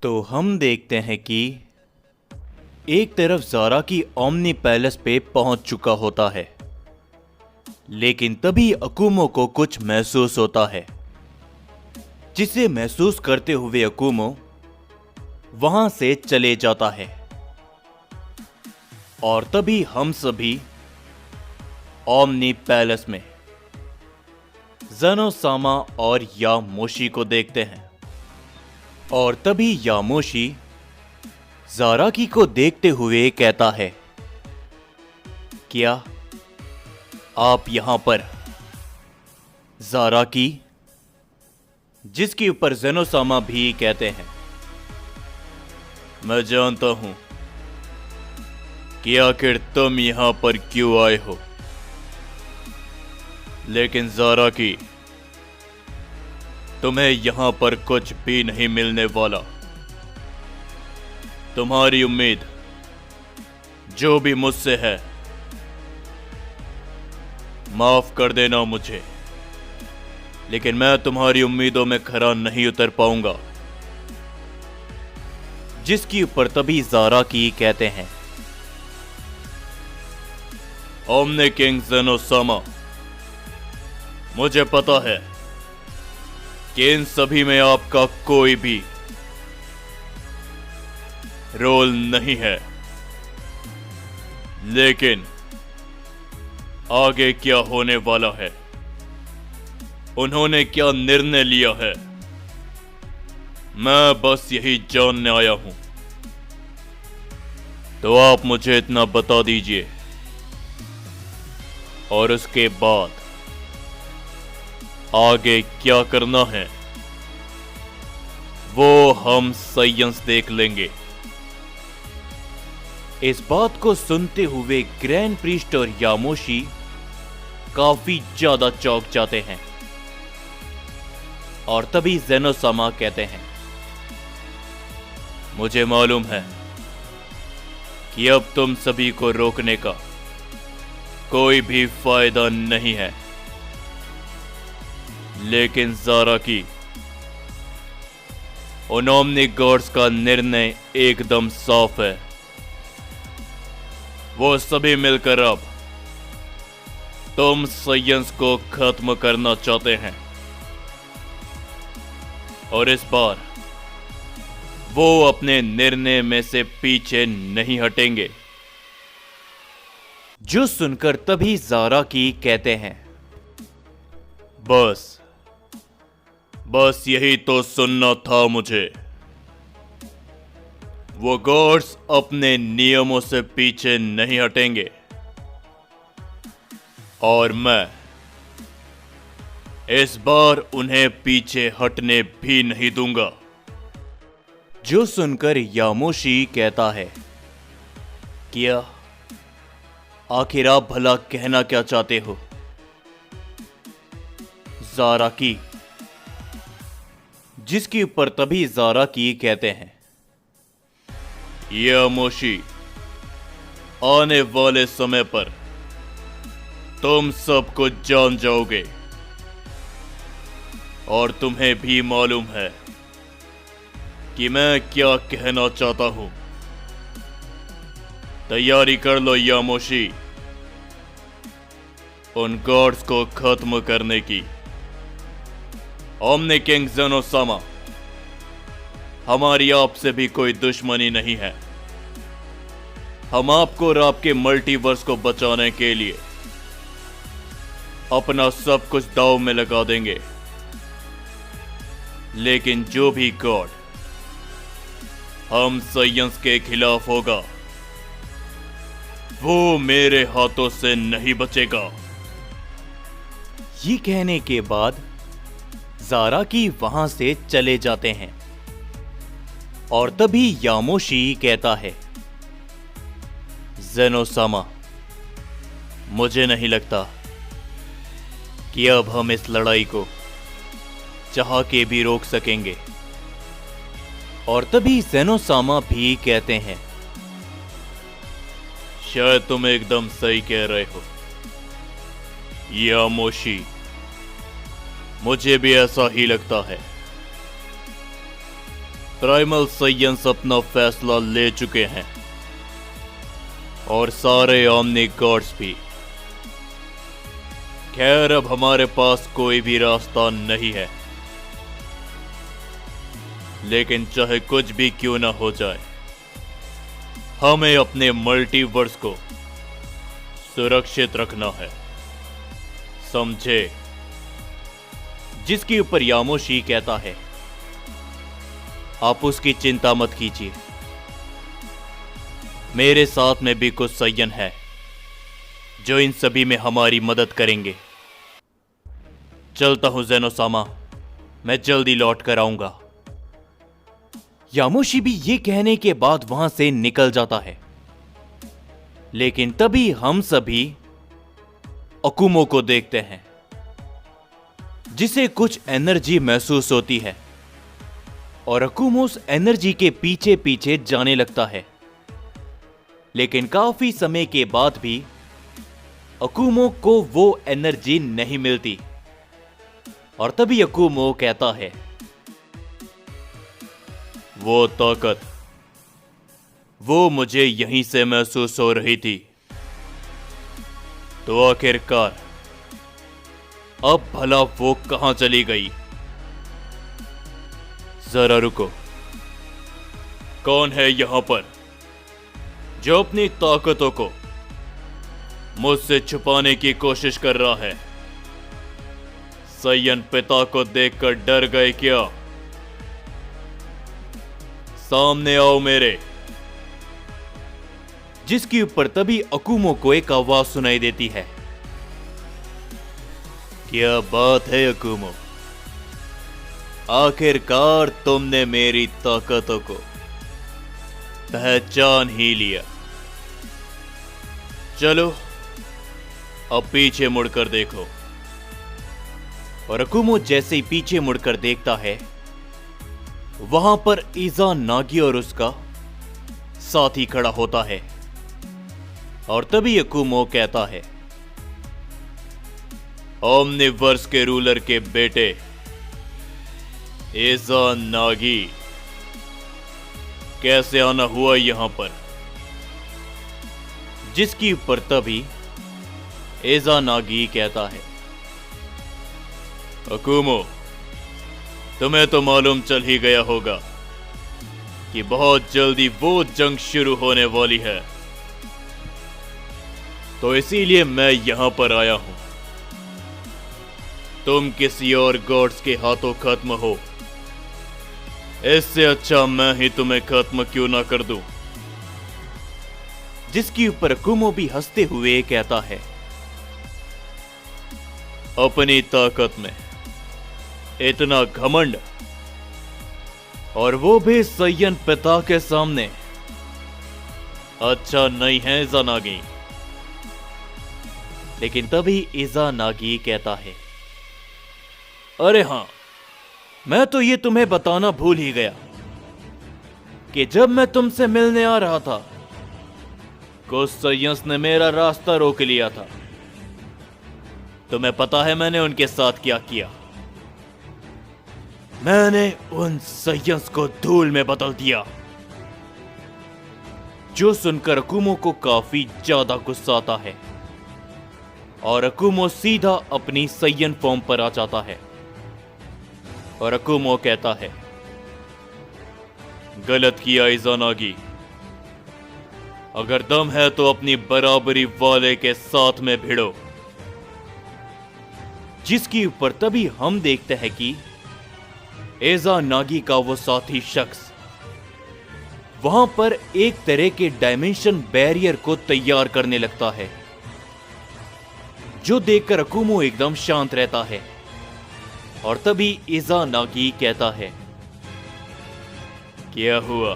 तो हम देखते हैं कि एक तरफ ज़ारा की ओमनी पैलेस पे पहुंच चुका होता है, लेकिन तभी अकुमो को कुछ महसूस होता है, जिसे महसूस करते हुए अकुमो वहां से चले जाता है। और तभी हम सभी ओमनी पैलेस में ज़ेनोसामा और यामोशी को देखते हैं। और तभी यामोशी ज़ाराकी को देखते हुए कहता है, क्या आप यहां पर? ज़ाराकी, जिसके ऊपर ज़ेनोसामा भी कहते हैं, मैं जानता हूं कि आखिर तुम यहां पर क्यों आए हो, लेकिन ज़ाराकी, तुम्हें यहां पर कुछ भी नहीं मिलने वाला। तुम्हारी उम्मीद जो भी मुझसे है, माफ कर देना मुझे, लेकिन मैं तुम्हारी उम्मीदों में खरा नहीं उतर पाऊंगा। जिसके ऊपर तभी ज़ाराकी कहते हैं, ओमनी किंग ज़ेनोसामा, मुझे पता है कि इन सभी में आपका कोई भी रोल नहीं है, लेकिन आगे क्या होने वाला है, उन्होंने क्या निर्णय लिया है, मैं बस यही जानने आया हूं। तो आप मुझे इतना बता दीजिए, और उसके बाद आगे क्या करना है वो हम साइंस देख लेंगे। इस बात को सुनते हुए ग्रैंड प्रीस्ट और यामोशी काफी ज्यादा चौंक जाते हैं। और तभी ज़ेनोसामा कहते हैं, मुझे मालूम है कि अब तुम सभी को रोकने का कोई भी फायदा नहीं है, लेकिन ज़ाराकी, उन ओमनी गॉड्स का निर्णय एकदम साफ है। वो सभी मिलकर अब तुम साइंस को खत्म करना चाहते हैं, और इस बार वो अपने निर्णय में से पीछे नहीं हटेंगे। जो सुनकर तभी ज़ाराकी कहते हैं, बस यही तो सुनना था मुझे। वो गॉड्स अपने नियमों से पीछे नहीं हटेंगे, और मैं इस बार उन्हें पीछे हटने भी नहीं दूंगा। जो सुनकर यामोशी कहता है, क्या आखिर आप भला कहना क्या चाहते हो? ज़ाराकी, जिसके ऊपर तभी ज़ाराकी कहते हैं, यामोशी, आने वाले समय पर तुम सब कुछ जान जाओगे, और तुम्हें भी मालूम है कि मैं क्या कहना चाहता हूं। तैयारी कर लो यामोशी, उन गॉड्स को खत्म करने की। ओमनी किंग ज़ेनोसामा, हमारी आपसे भी कोई दुश्मनी नहीं है। हम आपको और आपके मल्टीवर्स को बचाने के लिए अपना सब कुछ दांव में लगा देंगे, लेकिन जो भी गॉड हम साइंस के खिलाफ होगा, वो मेरे हाथों से नहीं बचेगा। ये कहने के बाद ज़ाराकी वहां से चले जाते हैं। और तभी यामोशी कहता है, ज़ेनोसामा, मुझे नहीं लगता कि अब हम इस लड़ाई को चाह के भी रोक सकेंगे। और तभी ज़ेनोसामा भी कहते हैं, शायद तुम एकदम सही कह रहे हो यामोशी, मुझे भी ऐसा ही लगता है। प्राइमल साइयंस अपना फैसला ले चुके हैं और सारे ओमनी गॉड्स भी। खैर, अब हमारे पास कोई भी रास्ता नहीं है, लेकिन चाहे कुछ भी क्यों ना हो जाए, हमें अपने मल्टीवर्स को सुरक्षित रखना है, समझे? जिसके ऊपर यामोशी कहता है, आप उसकी चिंता मत कीजिए, मेरे साथ में भी कुछ सय्यन है जो इन सभी में हमारी मदद करेंगे। चलता हूं ज़ेनोसामा, मैं जल्दी लौट कर आऊंगा। यामोशी भी ये कहने के बाद वहां से निकल जाता है, लेकिन तभी हम सभी अकुमो को देखते हैं, जिसे कुछ एनर्जी महसूस होती है और अकुमो उस एनर्जी के पीछे पीछे जाने लगता है। लेकिन काफी समय के बाद भी अकुमो को वो एनर्जी नहीं मिलती और तभी अकुमो कहता है, वो ताकत वो मुझे यहीं से महसूस हो रही थी, तो आखिरकार अब भला वो कहां चली गई? जरा रुको, कौन है यहां पर जो अपनी ताकतों को मुझसे छुपाने की कोशिश कर रहा है? सय्यन पिता को देखकर डर गए क्या? सामने आओ मेरे। जिसके ऊपर तभी अकुमो को एक आवाज सुनाई देती है। क्या बात है अकुमो, आखिरकार तुमने मेरी ताकतों को पहचान ही लिया। चलो अब पीछे मुड़कर देखो। और अकुमो जैसे ही पीछे मुड़कर देखता है, वहां पर इज़ानागी और उसका साथी खड़ा होता है और तभी अकुमो कहता है, ओमनिवर्स के रूलर के बेटे इज़ानागी, कैसे आना हुआ यहां पर? जिसकी ऊपर तभी इज़ानागी कहता है, अकुमो, तुम्हें तो मालूम चल ही गया होगा कि बहुत जल्दी वो जंग शुरू होने वाली है, तो इसीलिए मैं यहां पर आया हूं। तुम किसी और गॉड्स के हाथों खत्म हो, इससे अच्छा मैं ही तुम्हें खत्म क्यों ना कर दूं। जिसके ऊपर अकुमो भी हंसते हुए कहता है, अपनी ताकत में इतना घमंड, और वो भी सय्यन पिता के सामने, अच्छा नहीं है इज़ानागी। लेकिन तभी इज़ानागी कहता है, अरे हां, मैं तो ये तुम्हें बताना भूल ही गया कि जब मैं तुमसे मिलने आ रहा था, कुछ सय्यंस ने मेरा रास्ता रोक लिया था। तुम्हें पता है मैंने उनके साथ क्या किया? मैंने उन सय्यंस को धूल में बदल दिया। जो सुनकर अकुमो को काफी ज्यादा गुस्सा आता है और अकुमो सीधा अपनी सय्यन फॉर्म पर आ जाता है और अकुमो कहता है, गलत किया इज़ानागी, अगर दम है तो अपनी बराबरी वाले के साथ में भिड़ो। जिसके ऊपर तभी हम देखते हैं कि इज़ानागी का वो साथी शख्स वहां पर एक तरह के डायमेंशन बैरियर को तैयार करने लगता है, जो देखकर अकुमो एकदम शांत रहता है। और तभी इज़ानागी कहता है, क्या हुआ,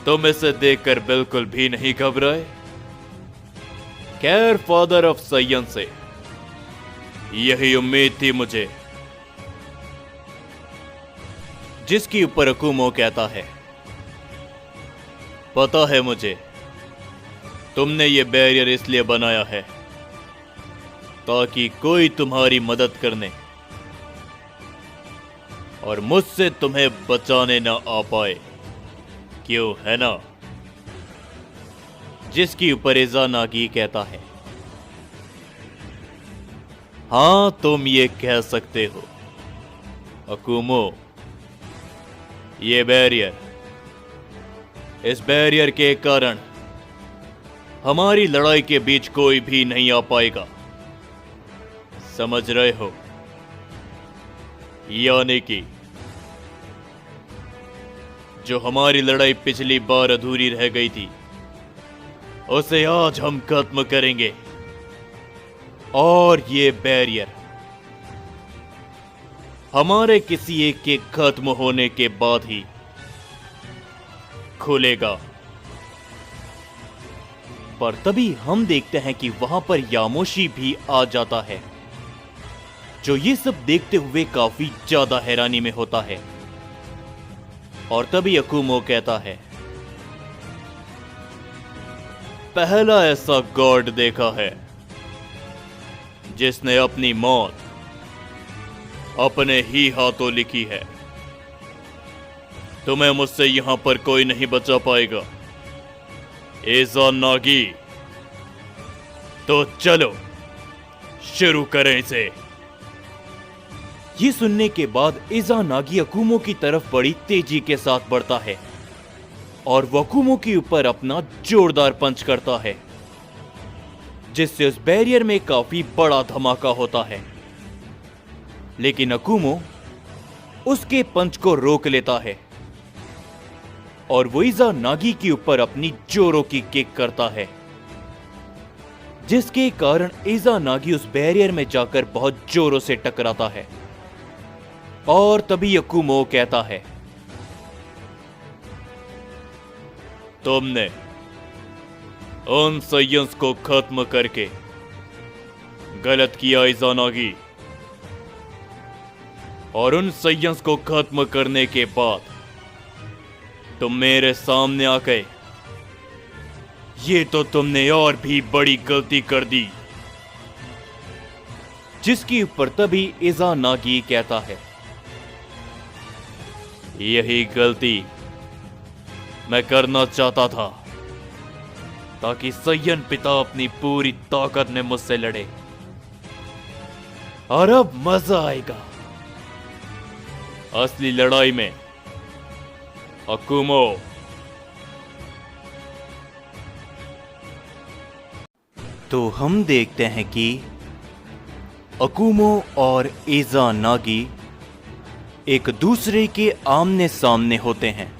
तुम इसे देखकर बिल्कुल भी नहीं घबराए? खैर, फादर ऑफ सय्यन से यही उम्मीद थी मुझे। जिसके ऊपर अकुमो कहता है, पता है मुझे, तुमने ये बैरियर इसलिए बनाया है ताकि कोई तुम्हारी मदद करने और मुझसे तुम्हें बचाने न आ पाए, क्यों है ना? जिसकी ऊपर इज़ानागी कहता है, हाँ तुम ये कह सकते हो अकुमो। ये बैरियर, इस बैरियर के कारण हमारी लड़ाई के बीच कोई भी नहीं आ पाएगा, समझ रहे हो? यानी कि जो हमारी लड़ाई पिछली बार अधूरी रह गई थी, उसे आज हम खत्म करेंगे। और ये बैरियर हमारे किसी एक के खत्म होने के बाद ही खुलेगा। पर तभी हम देखते हैं कि वहां पर यामोशी भी आ जाता है, जो ये सब देखते हुए काफी ज्यादा हैरानी में होता है। और तभी अकुमो कहता है, पहला ऐसा गॉड देखा है जिसने अपनी मौत अपने ही हाथों लिखी है। तुम्हें मुझसे यहां पर कोई नहीं बचा पाएगा इज़ानागी। तो चलो शुरू करें इसे। ये सुनने के बाद इज़ानागी अकुमो की तरफ बड़ी तेजी के साथ बढ़ता है और वो अकुमो के ऊपर अपना जोरदार पंच करता है, जिससे उस बैरियर में काफी बड़ा धमाका होता है। लेकिन अकुमो उसके पंच को रोक लेता है और वो इज़ानागी के ऊपर अपनी जोरों की किक करता है, जिसके कारण इज़ानागी उस बैरियर में जाकर बहुत जोरों से टकराता है। और तभी अकुमो कहता है, तुमने उन सयंस को खत्म करके गलत किया इज़ानागी, और उन सयंस को खत्म करने के बाद तुम मेरे सामने आ गए। ये तो तुमने और भी बड़ी गलती कर दी। जिसके ऊपर तभी इज़ानागी कहता है, यही गलती मैं करना चाहता था ताकि सयन पिता अपनी पूरी ताकत में मुझसे लड़े, और अब मजा आएगा असली लड़ाई में अकुमो। तो हम देखते हैं कि अकुमो और इज़ानागी एक दूसरे के आमने सामने होते हैं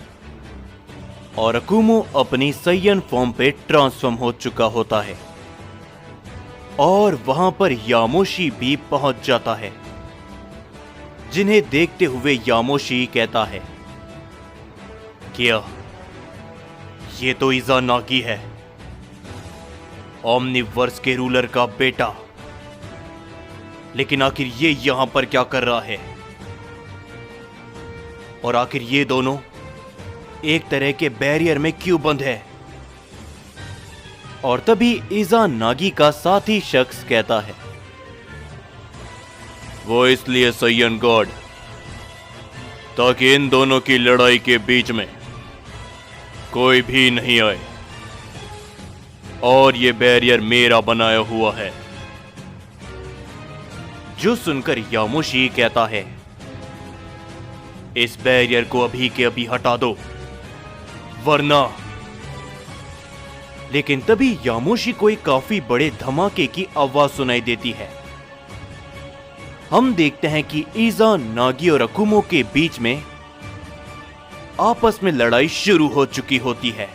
और अकुमो अपनी सयन फॉर्म पे ट्रांसफॉर्म हो चुका होता है और वहां पर यामोशी भी पहुंच जाता है, जिन्हें देखते हुए यामोशी कहता है, क्या ये तो इज़ानागी है, ओमनिवर्स के रूलर का बेटा। लेकिन आखिर ये यहां पर क्या कर रहा है? और आखिर ये दोनों एक तरह के बैरियर में क्यों बंद है? और तभी इज़ानागी का साथी शख्स कहता है, वो इसलिए सयन गॉड ताकि इन दोनों की लड़ाई के बीच में कोई भी नहीं आए, और ये बैरियर मेरा बनाया हुआ है। जो सुनकर यामोशी कहता है, इस बैरियर को अभी के अभी हटा दो वरना। लेकिन तभी यामोशी को एक काफी बड़े धमाके की आवाज सुनाई देती है। हम देखते हैं कि इज़ानागी और अकुमो के बीच में आपस में लड़ाई शुरू हो चुकी होती है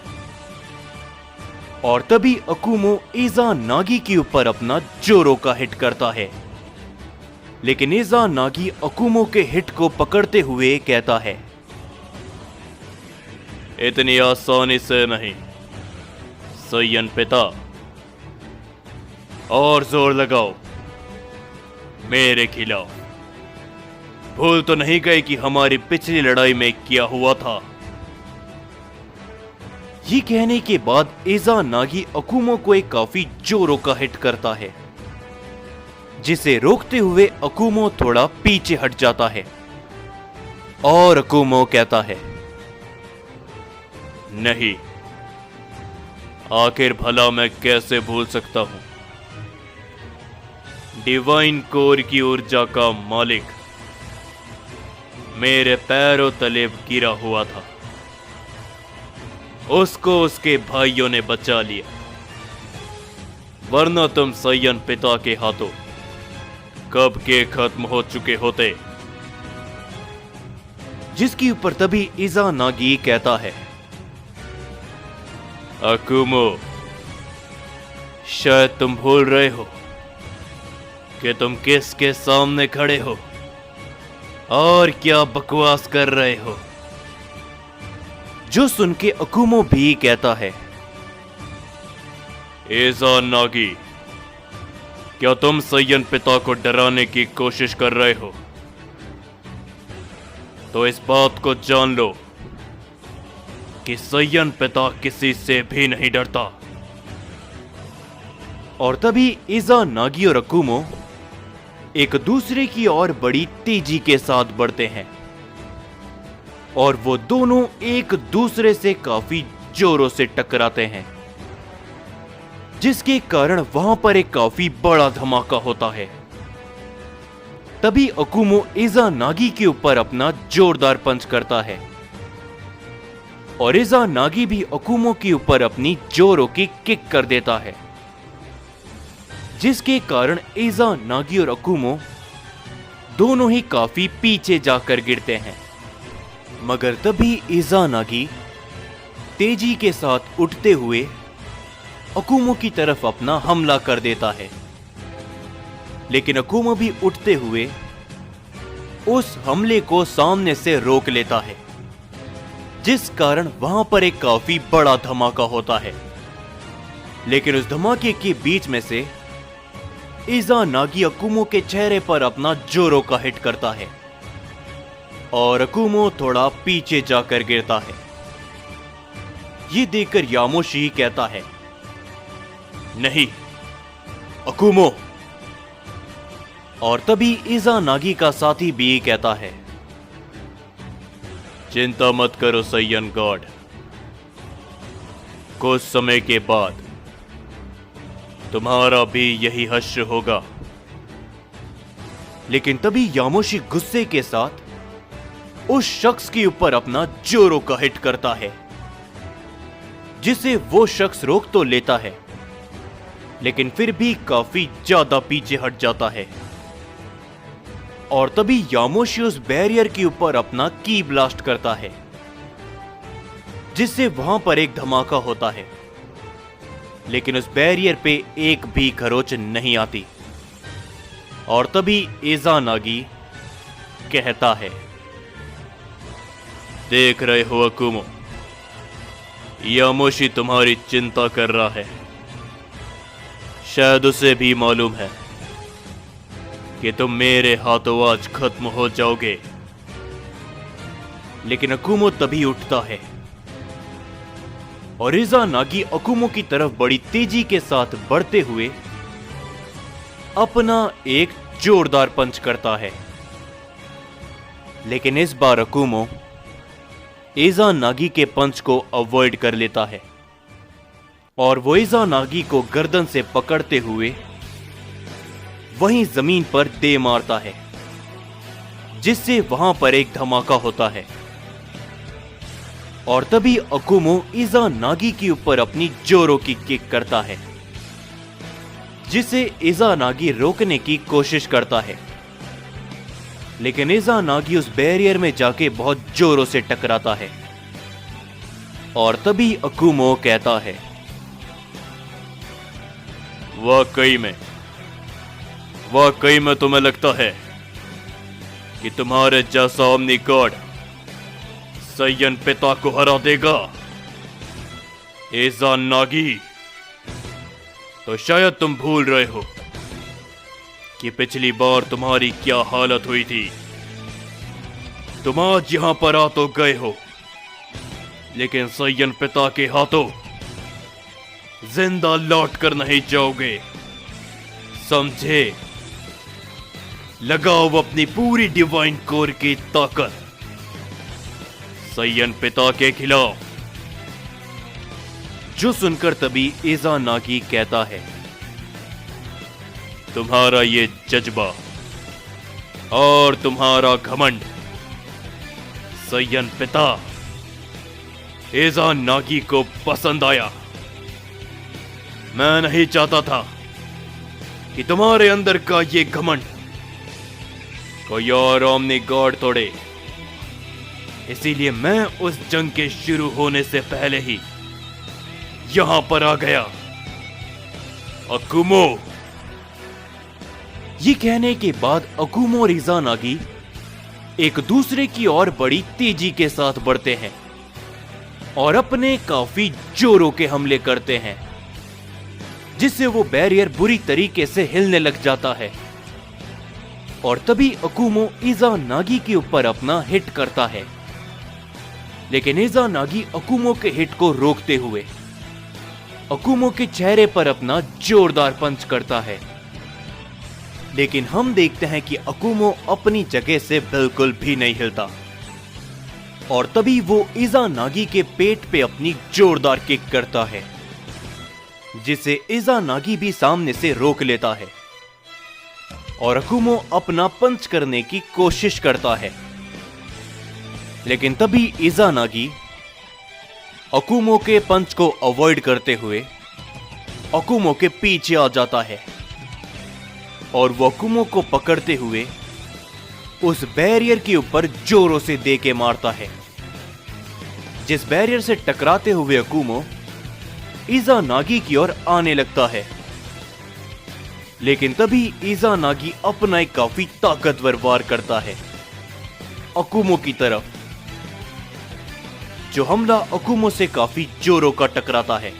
और तभी अकुमो इज़ानागी के ऊपर अपना जोरों का हिट करता है। लेकिन इज़ानागी अकुमो के हिट को पकड़ते हुए कहता है, इतनी आसानी से नहीं सयन पिता, और जोर लगाओ मेरे खिलाफ। भूल तो नहीं गए कि हमारी पिछली लड़ाई में क्या हुआ था? ये कहने के बाद इज़ानागी अकुमो को एक काफी जोरों का हिट करता है, जिसे रोकते हुए अकुमो थोड़ा पीछे हट जाता है और अकुमो कहता है, नहीं, आखिर भला मैं कैसे भूल सकता हूं। डिवाइन कोर की ऊर्जा का मालिक मेरे पैरों तले गिरा हुआ था, उसको उसके भाइयों ने बचा लिया, वरना तुम सैयन पिता के हाथों कब के खत्म हो चुके होते। जिसके ऊपर तभी इज़ानागी कहता है, अकुमो, शायद तुम भूल रहे हो कि तुम किसके सामने खड़े हो और क्या बकवास कर रहे हो। जो सुन के अकुमो भी कहता है, इज़ानागी, क्या तुम सैयन पिता को डराने की कोशिश कर रहे हो? तो इस बात को जान लो कि सैयन पिता किसी से भी नहीं डरता। और तभी इज़ानागी और अकुमो एक दूसरे की ओर बड़ी तेजी के साथ बढ़ते हैं और वो दोनों एक दूसरे से काफी जोरों से टकराते हैं, जिसके कारण वहां पर एक काफी बड़ा धमाका होता है। तभी अकुमो इज़ानागी के ऊपर अपना जोरदार पंच करता है और इज़ानागी भी अकुमो के ऊपर अपनी जोरों की किक कर देता है, जिसके कारण इज़ानागी और अकुमो दोनों ही काफी पीछे जाकर गिरते हैं। मगर तभी इज़ानागी तेजी के साथ उठते हुए अकुमो की तरफ अपना हमला कर देता है, लेकिन अकुमो भी उठते हुए उस हमले को सामने से रोक लेता है, जिस कारण वहां पर एक काफी बड़ा धमाका होता है। लेकिन उस धमाके के बीच में से इज़ानागी अकुमो के चेहरे पर अपना जोरों का हिट करता है और अकुमो थोड़ा पीछे जाकर गिरता है। ये देखकर यामोशी कहता है, नहीं अकुमो। और तभी इज़ानागी का साथी भी कहता है, चिंता मत करो सैयन गॉड, कुछ समय के बाद तुम्हारा भी यही हश्र होगा। लेकिन तभी यामोशी गुस्से के साथ उस शख्स के ऊपर अपना जोरों का हिट करता है, जिसे वो शख्स रोक तो लेता है, लेकिन फिर भी काफी ज्यादा पीछे हट जाता है। और तभी यामोशी उस बैरियर के ऊपर अपना की ब्लास्ट करता है, जिससे वहां पर एक धमाका होता है, लेकिन उस बैरियर पे एक भी खरोच नहीं आती। और तभी इज़ानागी कहता है, देख रहे हो अकुमो, यामोशी तुम्हारी चिंता कर रहा है, शायद उसे भी मालूम है कि तुम मेरे हाथों आज खत्म हो जाओगे। लेकिन अकुमो तभी उठता है और इज़ानागी अकुमो की तरफ बड़ी तेजी के साथ बढ़ते हुए अपना एक जोरदार पंच करता है। लेकिन इस बार अकुमो इज़ानागी के पंच को अवॉइड कर लेता है और वो इज़ानागी को गर्दन से पकड़ते हुए वहीं जमीन पर दे मारता है, जिससे वहां पर एक धमाका होता है। और तभी अकुमो इज़ानागी के ऊपर अपनी जोरों की किक करता है, जिसे इज़ानागी रोकने की कोशिश करता है, लेकिन इज़ानागी उस बैरियर में जाके बहुत जोरों से टकराता है। और तभी अकुमो कहता है, वाकई में तुम्हें लगता है कि तुम्हारे जैसा ओमनी गॉड सैयन पिता को हरा देगा? इज़ानागी, तो शायद तुम भूल रहे हो कि पिछली बार तुम्हारी क्या हालत हुई थी। तुम आज यहां पर आ तो गए हो, लेकिन सैयन पिता के हाथों जिंदा लौट कर नहीं जाओगे, समझे? लगाओ अपनी पूरी डिवाइन कोर की ताकत सैयन पिता के खिलाफ। जो सुनकर तभी इज़ानागी कहता है, तुम्हारा ये जज्बा और तुम्हारा घमंड सैयन पिता इज़ानागी को पसंद आया। मैं नहीं चाहता था कि तुम्हारे अंदर का ये घमंड कोई और ओमनी गॉड तोड़े, इसीलिए मैं उस जंग के शुरू होने से पहले ही यहां पर आ गया। अकुमो। ये कहने के बाद अकुमो और इज़ानागी एक दूसरे की ओर बड़ी तेजी के साथ बढ़ते हैं और अपने काफी जोरों के हमले करते हैं, जिससे वो बैरियर बुरी तरीके से हिलने लग जाता है। और तभी अकुमो इज़ानागी के ऊपर अपना हिट करता है, लेकिन इज़ानागी अकुमो के हिट को रोकते हुए अकुमो के चेहरे पर अपना जोरदार पंच करता है। लेकिन हम देखते हैं कि अकुमो अपनी जगह से बिल्कुल भी नहीं हिलता और तभी वो इज़ानागी के पेट पे अपनी जोरदार किक करता है, जिसे इज़ानागी भी सामने से रोक लेता है और अकुमो अपना पंच करने की कोशिश करता है। लेकिन तभी इज़ानागी अकुमो के पंच को अवॉइड करते हुए अकुमो के पीछे आ जाता है और वो अकुमो को पकड़ते हुए उस बैरियर के ऊपर जोरों से दे के मारता है, जिस बैरियर से टकराते हुए अकुमो इज़ानागी की ओर आने लगता है। लेकिन तभी इज़ानागी अपना एक काफी ताकतवर वार करता है अकुमो की तरफ, जो हमला अकुमो से काफी जोरों का टकराता है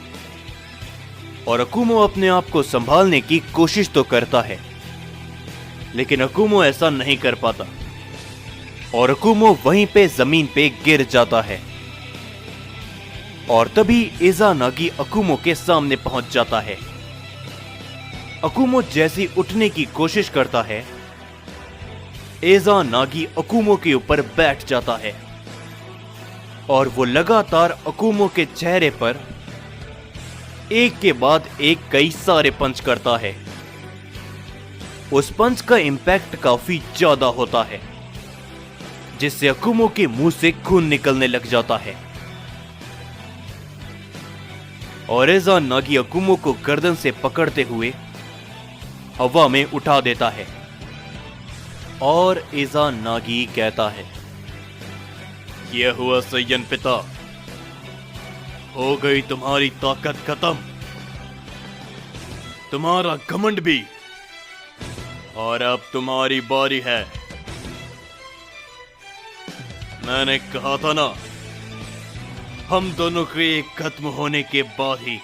और अकुमो अपने आप को संभालने की कोशिश तो करता है, लेकिन अकुमो ऐसा नहीं कर पाता और अकुमो वहीं पे जमीन पे गिर जाता है। और तभी इज़ानागी अकुमो के सामने पहुंच जाता है। अकुमो जैसी उठने की कोशिश करता है, इज़ानागी अकुमो के ऊपर बैठ जाता है और वो लगातार अकुमो के चेहरे पर एक के बाद एक कई सारे पंच करता है। उस पंच का इंपैक्ट काफी ज्यादा होता है, जिससे अकुमो के मुंह से खून निकलने लग जाता है और इज़ानागी अकुमो को गर्दन से पकड़ते हुए हवा में उठा देता है और इज़ानागी कहता है, यह हुआ सैयन पिता, हो गई तुम्हारी ताकत खत्म, तुम्हारा घमंड भी, और अब तुम्हारी बारी है। मैंने कहा था ना, हम दोनों के खत्म होने के बाद ही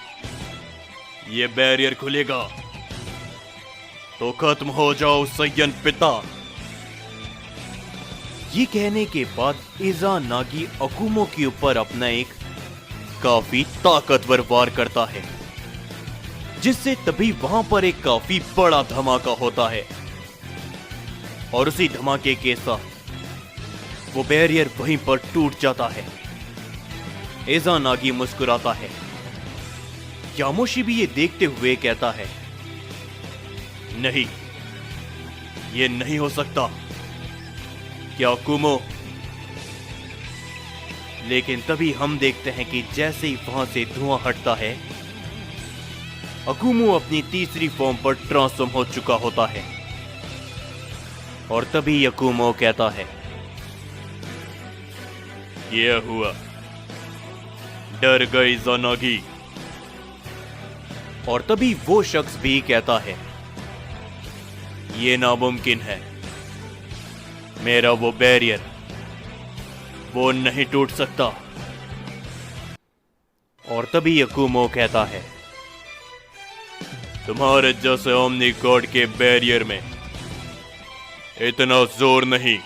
ये बैरियर खुलेगा, तो खत्म हो जाओ सैयन पिता। ये कहने के बाद इज़ानागी अकुमो के ऊपर अपना एक काफी ताकतवर वार करता है, जिससे तभी वहां पर एक काफी बड़ा धमाका होता है और उसी धमाके के साथ वो बैरियर वहीं पर टूट जाता है। इज़ानागी मुस्कुराता है। यामोशी भी ये देखते हुए कहता है, नहीं, ये नहीं हो सकता। क्या अकुमो? लेकिन तभी हम देखते हैं कि जैसे ही वहां से धुआं हटता है, अकुमो अपनी तीसरी फॉर्म पर ट्रांसफॉर्म हो चुका होता है और तभी अकुमो कहता है, यह हुआ, डर गई इज़ानागी। और तभी वो शख्स भी कहता है, यह नामुमकिन है, मेरा वो बैरियर वो नहीं टूट सकता। और तभी अकुमो कहता है, तुम्हारे जैसे ओमनी गॉड के बैरियर में इतना जोर नहीं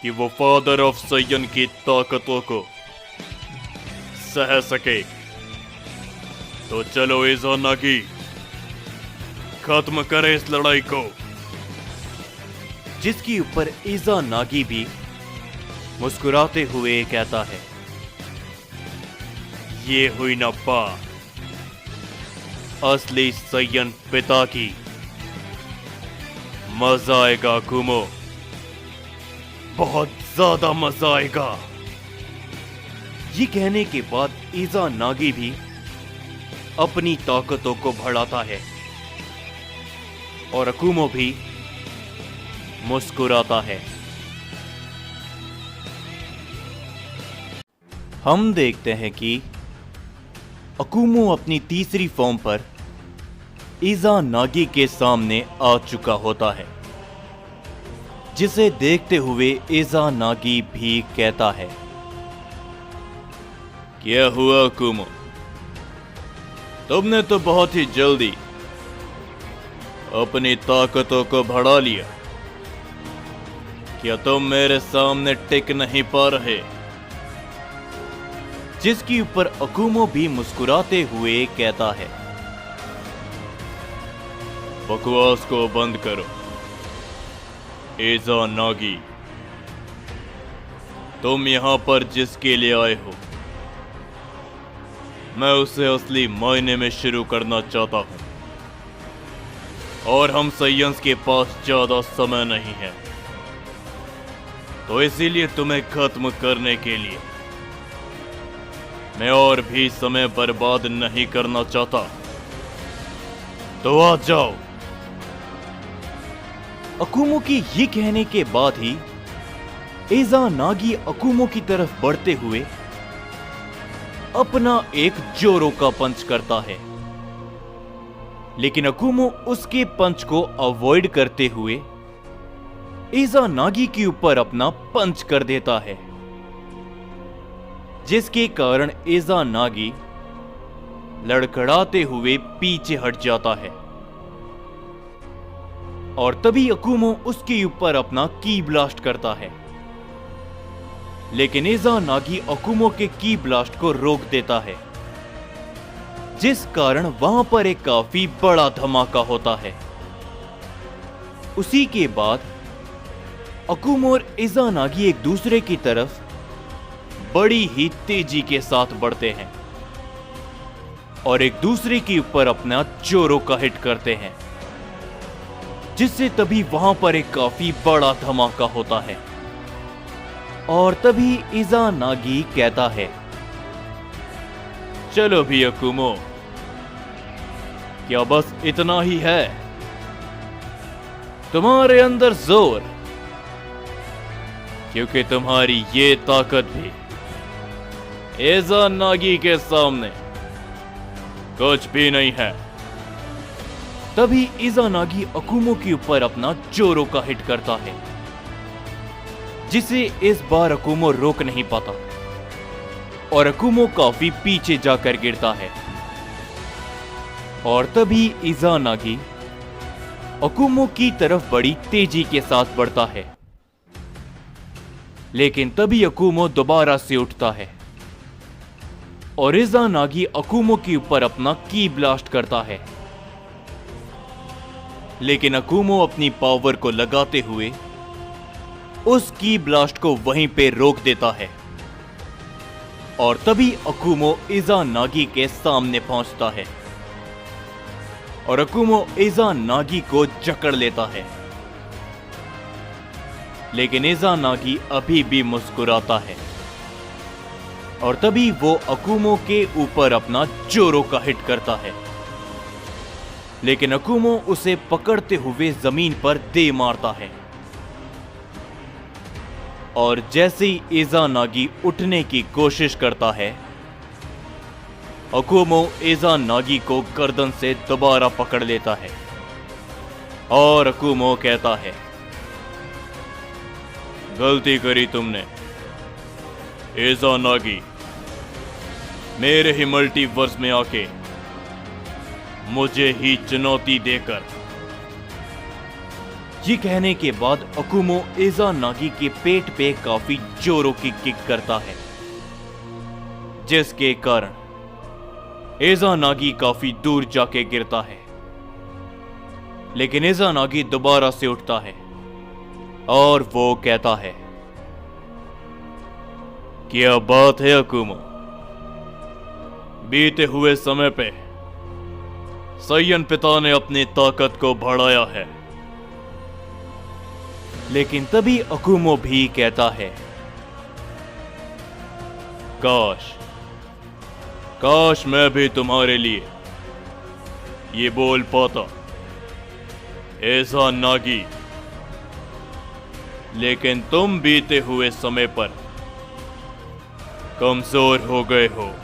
कि वो फादर ऑफ सैयन की ताकतों को सह सके। तो चलो इज़ानागी, खत्म करे इस लड़ाई को। जिसके ऊपर इज़ानागी भी मुस्कुराते हुए कहता है, ये हुई ना बात असली सैयन पिता की। मजा आएगा अकुमो, बहुत ज्यादा मजा आएगा। ये कहने के बाद इज़ानागी भी अपनी ताकतों को बढ़ाता है और अकुमो भी मुस्कुराता है। हम देखते हैं कि अकुमो अपनी तीसरी फॉर्म पर इज़ानागी के सामने आ चुका होता है, जिसे देखते हुए इज़ानागी भी कहता है, क्या हुआ अकुमो? तुमने तो बहुत ही जल्दी अपनी ताकतों को बढ़ा लिया। क्या तुम मेरे सामने टिक नहीं पा रहे? जिसके ऊपर अकुमो भी मुस्कुराते हुए कहता है, बकवास को बंद करो इज़ानागी। तुम यहां पर जिसके लिए आए हो, मैं उसे असली मायने में शुरू करना चाहता हूं और हम सैयंस के पास ज्यादा समय नहीं है, तो इसीलिए तुम्हें खत्म करने के लिए मैं और भी समय बर्बाद नहीं करना चाहता। तो आ जाओ। अकुमो की ये कहने के बाद ही इज़ानागी अकुमो की तरफ बढ़ते हुए अपना एक जोरो का पंच करता है, लेकिन अकुमो उसके पंच को अवॉइड करते हुए इज़ानागी के ऊपर अपना पंच कर देता है, जिसके कारण इज़ानागी लड़खड़ाते हुए पीछे हट जाता है और तभी अकुमो उसके ऊपर अपना की ब्लास्ट करता है, लेकिन इज़ानागी अकुमो के की ब्लास्ट को रोक देता है, जिस कारण वहां पर एक काफी बड़ा धमाका होता है। उसी के बाद अकुमो और इज़ानागी एक दूसरे की तरफ बड़ी ही तेजी के साथ बढ़ते हैं और एक दूसरे के ऊपर अपना जोरो का हिट करते हैं, जिससे तभी वहां पर एक काफी बड़ा धमाका होता है और तभी इज़ानागी कहता है, चलो भी अकुमो, क्या बस इतना ही है? तुम्हारे अंदर जोर, क्योंकि तुम्हारी ये ताकत भी इज़ानागी के सामने कुछ भी नहीं है। तभी इज़ानागी अकुमो के ऊपर अपना जोरो का हिट करता है, जिसे इस बार अकुमो रोक नहीं पाता और अकुमो काफी पीछे जाकर गिरता है और तभी इज़ानागी अकुमो की तरफ बड़ी तेजी के साथ बढ़ता है, लेकिन तभी अकुमो दोबारा से उठता है और इज़ानागी अकुमो के ऊपर अपना की ब्लास्ट करता है, लेकिन अकुमो अपनी पावर को लगाते हुए उस की ब्लास्ट को वहीं पे रोक देता है और तभी अकुमो इज़ानागी के सामने पहुंचता है और अकुमो इज़ानागी को जकड़ लेता है, लेकिन इज़ानागी अभी भी मुस्कुराता है और तभी वो अकुमो के ऊपर अपना जोरो का हिट करता है, लेकिन अकुमो उसे पकड़ते हुए जमीन पर दे मारता है और जैसे ही इज़ानागी उठने की कोशिश करता है, अकुमो इज़ानागी को गर्दन से दोबारा पकड़ लेता है और अकुमो कहता है, गलती करी तुमने इज़ानागी, मेरे ही मल्टीवर्स में आके मुझे ही चुनौती देकर। ये कहने के बाद अकुमो इज़ानागी के पेट पे काफी जोरों की किक करता है, जिसके कारण इज़ानागी काफी दूर जाके गिरता है, लेकिन इज़ानागी दोबारा से उठता है और वो कहता है, क्या बात है अकुमो, बीते हुए समय पे सैयन पिता ने अपनी ताकत को बढ़ाया है। लेकिन तभी अकुमो भी कहता है, काश काश मैं भी तुम्हारे लिए ये बोल पाता, ऐसा नागी। लेकिन तुम बीते हुए समय पर कमजोर हो गए हो।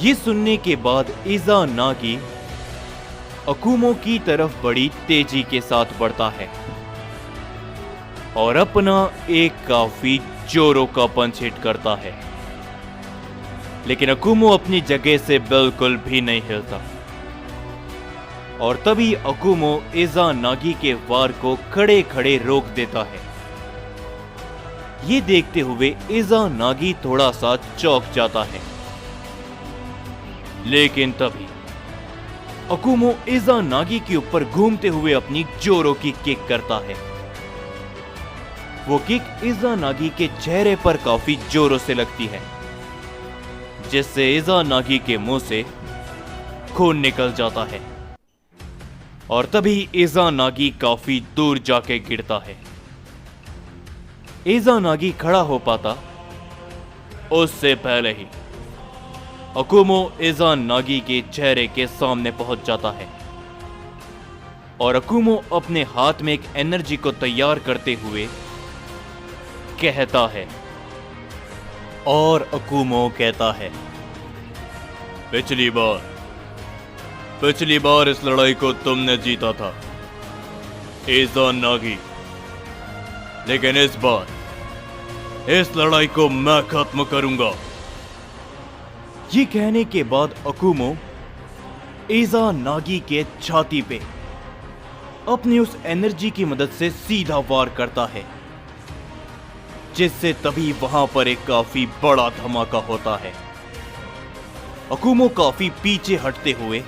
ये सुनने के बाद इज़ा नागी अकुमो की तरफ बड़ी तेजी के साथ बढ़ता है और अपना एक काफी जोरों का पंच हिट करता है। लेकिन अकुमो अपनी जगह से बिल्कुल भी नहीं हिलता और तभी अकुमो इज़ा नागी के वार को खड़े खड़े रोक देता है। ये देखते हुए इज़ा नागी थोड़ा सा चौंक जाता है। लेकिन तभी अकुमो इज़ा नागी के ऊपर घूमते हुए अपनी जोरों की किक करता है। वो किक इज़ा नागी के चेहरे पर काफी जोरों से लगती है, जिससे इज़ा नागी के मुंह से खून निकल जाता है और तभी इज़ा नागी काफी दूर जाके गिरता है। इज़ा नागी खड़ा हो पाता उससे पहले ही अकुमो इज़ा नागी के चेहरे के सामने पहुंच जाता है और अकुमो अपने हाथ में एक एनर्जी को तैयार करते हुए कहता है, और अकुमो कहता है, पिछली बार इस लड़ाई को तुमने जीता था इज़ा नागी, लेकिन इस बार इस लड़ाई को मैं खत्म करूंगा। ये कहने के बाद अकुमो इज़ा नागी के छाती पे अपनी उस एनर्जी की मदद से सीधा वार करता है, जिससे तभी वहां पर एक काफी बड़ा धमाका होता है। अकुमो काफी पीछे हटते हुए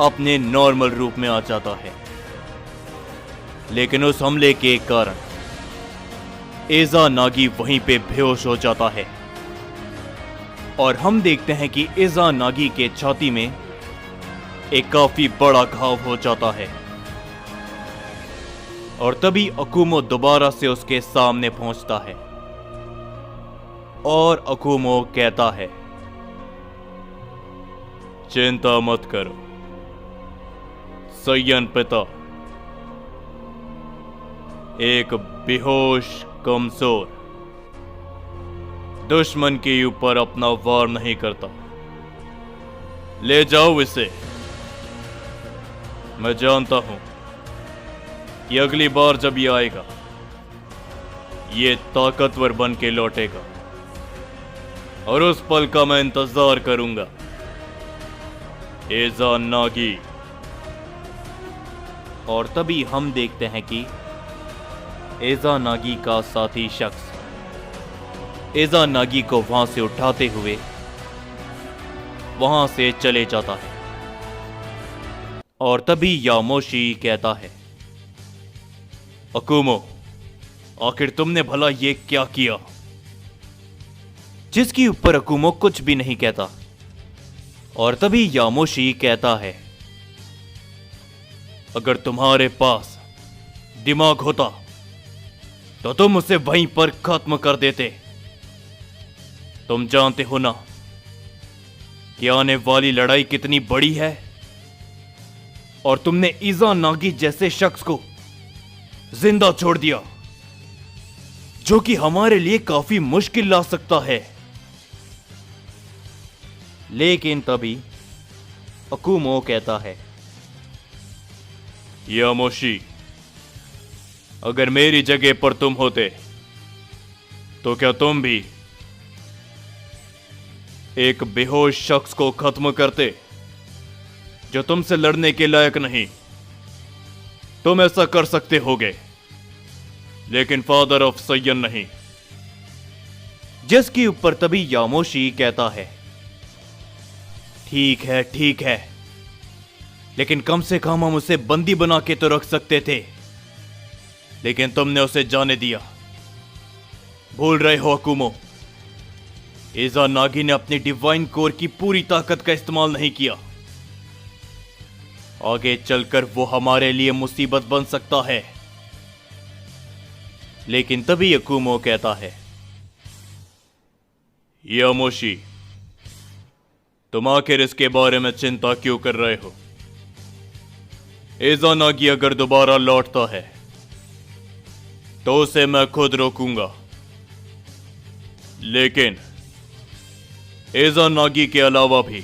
अपने नॉर्मल रूप में आ जाता है, लेकिन उस हमले के कारण इज़ा नागी वहीं पे बेहोश हो जाता है और हम देखते हैं कि इज़ा नागी के छाती में एक काफी बड़ा घाव हो जाता है और तभी अकुमो दोबारा से उसके सामने पहुंचता है और अकुमो कहता है, चिंता मत करो सैयन पिता, एक बेहोश कमजोर दुश्मन के ऊपर अपना वार नहीं करता। ले जाओ इसे। मैं जानता हूं कि अगली बार जब ये आएगा ये ताकतवर बन के लौटेगा और उस पल का मैं इंतजार करूंगा। इज़ा नागी। और तभी हम देखते हैं कि इज़ा नागी का साथी शख्स इज़ा नागी को वहां से उठाते हुए वहां से चले जाता है और तभी यामोशी कहता है, अकुमो आखिर तुमने भला ये क्या किया? जिसके ऊपर अकुमो कुछ भी नहीं कहता और तभी यामोशी कहता है, अगर तुम्हारे पास दिमाग होता तो तुम उसे वहीं पर खत्म कर देते। तुम जानते हो ना कि आने वाली लड़ाई कितनी बड़ी है और तुमने इज़ा नागी जैसे शख्स को जिंदा छोड़ दिया, जो कि हमारे लिए काफी मुश्किल ला सकता है। लेकिन तभी अकुमो कहता है, यामोशी अगर मेरी जगह पर तुम होते तो क्या तुम भी एक बेहोश शख्स को खत्म करते जो तुमसे लड़ने के लायक नहीं? तुम ऐसा कर सकते होगे, लेकिन फादर ऑफ सैयन नहीं। जिसके ऊपर तभी यामोशी कहता है, ठीक है, लेकिन कम से कम हम उसे बंदी बना के तो रख सकते थे, लेकिन तुमने उसे जाने दिया। भूल रहे हो अकुमो, इज़ानागी ने अपनी डिवाइन कोर की पूरी ताकत का इस्तेमाल नहीं किया। आगे चलकर वो हमारे लिए मुसीबत बन सकता है। लेकिन तभी अकुमो कहता है, यामोशी, तुम आखिर इसके बारे में चिंता क्यों कर रहे हो? इज़ानागी अगर दोबारा लौटता है तो उसे मैं खुद रोकूंगा। लेकिन इज़ानागी के अलावा भी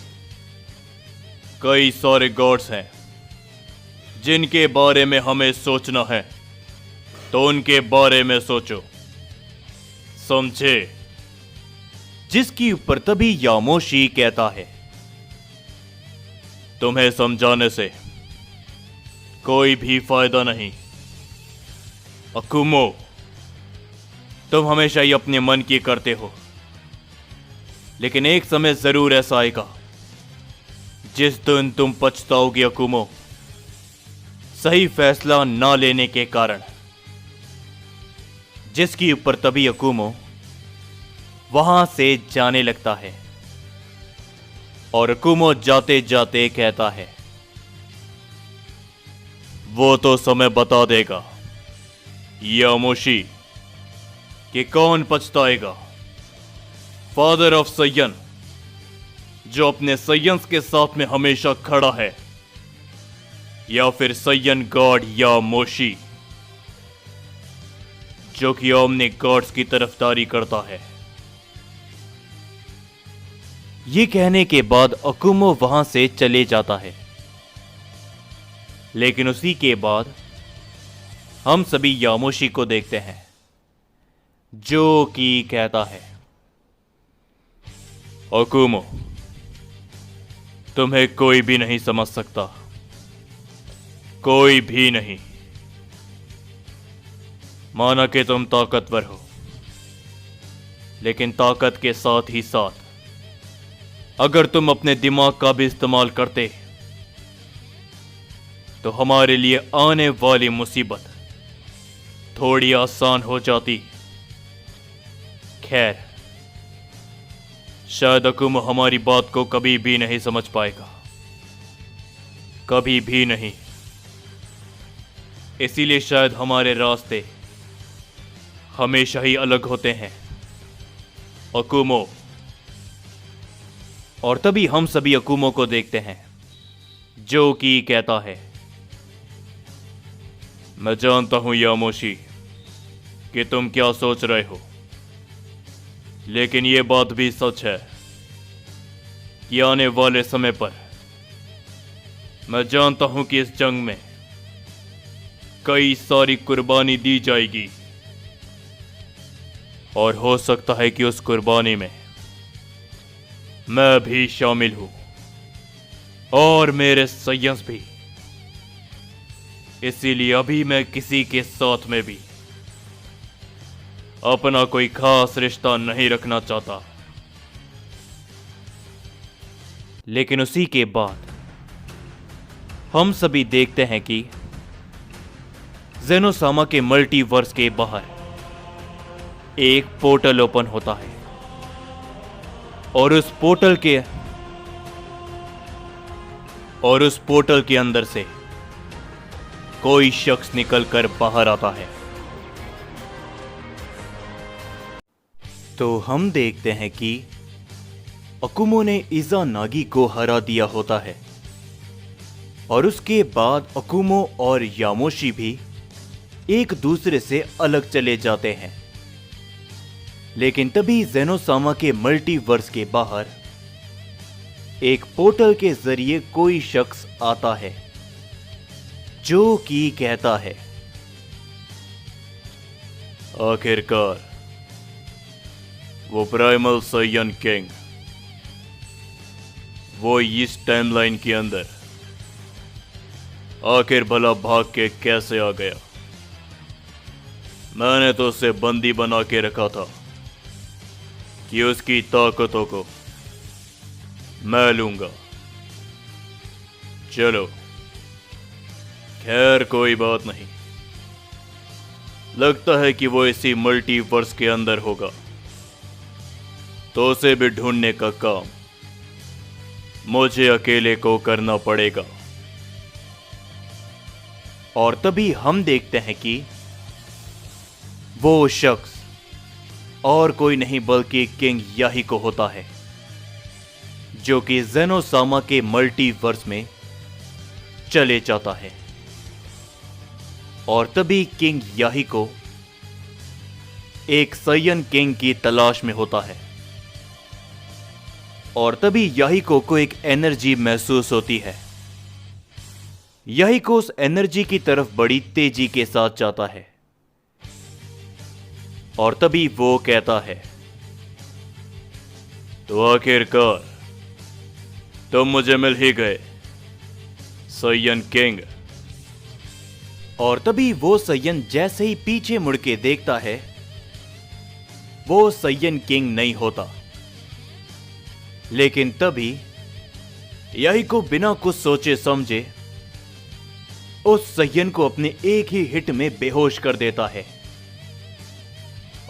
कई सारे गॉड्स हैं जिनके बारे में हमें सोचना है, तो उनके बारे में सोचो, समझे? जिसके ऊपर तभी यामोशी कहता है, तुम्हें समझाने से कोई भी फायदा नहीं। अकुमो, तुम हमेशा ही अपने मन की करते हो, लेकिन एक समय जरूर ऐसा आएगा जिस दिन तुम पछताओगे अकुमो, सही फैसला ना लेने के कारण। जिसके ऊपर तभी अकुमो वहां से जाने लगता है और अकुमो जाते जाते कहता है, वो तो समय बता देगा यामोशी कि कौन पछताएगा। फादर ऑफ सयन, जो अपने सयंस के साथ में हमेशा खड़ा है, या फिर सयन गॉड यामोशी, जो कि ओमनी गॉड्स की तरफदारी करता है। ये कहने के बाद अकुमो वहां से चले जाता है। लेकिन उसी के बाद हम सभी यामोशी को देखते हैं, जो कि कहता है, अकुमो, तुम्हें कोई भी नहीं समझ सकता, कोई भी नहीं। माना कि तुम ताकतवर हो, लेकिन ताकत के साथ ही साथ अगर तुम अपने दिमाग का भी इस्तेमाल करते तो हमारे लिए आने वाली मुसीबत थोड़ी आसान हो जाती। खैर, शायद अकुमो हमारी बात को कभी भी नहीं समझ पाएगा, कभी भी नहीं। इसीलिए शायद हमारे रास्ते हमेशा ही अलग होते हैं अकुमो। और तभी हम सभी अकुमो को देखते हैं, जो कि कहता है, मैं जानता हूं यामोशी कि तुम क्या सोच रहे हो, लेकिन यह बात भी सच है कि आने वाले समय पर मैं जानता हूं कि इस जंग में कई सारी कुर्बानी दी जाएगी, और हो सकता है कि उस कुर्बानी में मैं भी शामिल हूं, और मेरे सयंस भी। इसीलिए अभी मैं किसी के साथ में भी अपना कोई खास रिश्ता नहीं रखना चाहता। लेकिन उसी के बाद हम सभी देखते हैं कि ज़ेनोसामा के मल्टीवर्स के बाहर एक पोर्टल ओपन होता है, और उस पोर्टल के अंदर से कोई शख्स निकलकर बाहर आता है। तो हम देखते हैं कि अकुमो ने इज़ानागी को हरा दिया होता है, और उसके बाद अकुमो और यामोशी भी एक दूसरे से अलग चले जाते हैं। लेकिन तभी ज़ेनोसामा के मल्टीवर्स के बाहर एक पोर्टल के जरिए कोई शख्स आता है, जो कि कहता है, आखिरकार वो प्राइमल सयन किंग, वो इस टाइमलाइन के अंदर आखिर भला भाग के कैसे आ गया? मैंने तो उसे बंदी बना के रखा था कि उसकी ताकतों को मैं लूंगा। चलो, खैर कोई बात नहीं। लगता है कि वो इसी मल्टीवर्स के अंदर होगा, तो उसे भी ढूंढने का काम मुझे अकेले को करना पड़ेगा। और तभी हम देखते हैं कि वो शख्स और कोई नहीं बल्कि किंग याहिको होता है, जो कि ज़ेनोसामा के मल्टीवर्स में चले जाता है। और तभी किंग याहिको एक साइयन किंग की तलाश में होता है। और तभी याहिको को एक एनर्जी महसूस होती है। याहिको उस एनर्जी की तरफ बड़ी तेजी के साथ जाता है। और तभी वो कहता है, तो आखिरकार तुम मुझे मिल ही गए, साइयन किंग। और तभी वो साइयन जैसे ही पीछे मुड़ के देखता है, वो साइयन किंग नहीं होता। लेकिन तभी याहिको बिना कुछ सोचे समझे उस साइयन को अपने एक ही हिट में बेहोश कर देता है।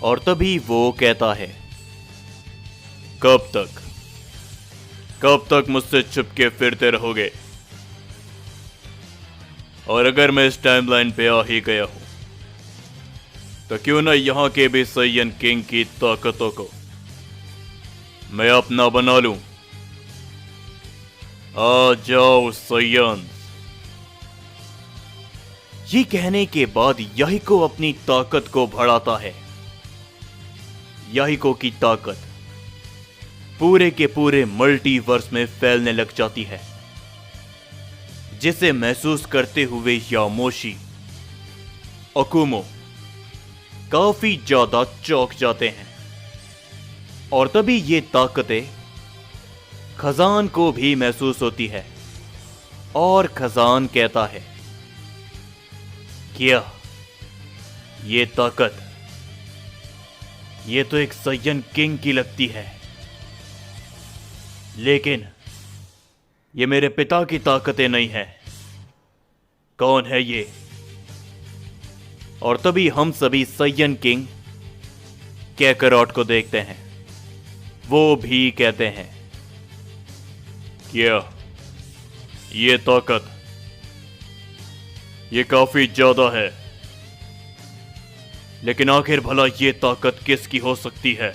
और तभी वो कहता है, कब तक मुझसे छुपके फिरते रहोगे? और अगर मैं इस टाइमलाइन पे आ ही गया हूं, तो क्यों ना यहां के भी साइयन किंग की ताकतों को मैं अपना बना लूं। आ जाओ साइयन। ये कहने के बाद याहिको अपनी ताकत को बढ़ाता है। याहिको की ताकत पूरे के पूरे मल्टीवर्स में फैलने लग जाती है, जिसे महसूस करते हुए यामोशी, अकुमो काफी ज्यादा चौंक जाते हैं। और तभी ये ताकतें खजान को भी महसूस होती है। और खजान कहता है, क्या ये ताकत, ये तो एक साइयन किंग की लगती है, लेकिन ये मेरे पिता की ताकतें नहीं है। कौन है ये? और तभी हम सभी साइयन किंग कैकरॉट को देखते हैं। वो भी कहते हैं, क्या ये ताकत, ये काफी ज्यादा है, लेकिन आखिर भला ये ताकत किसकी हो सकती है?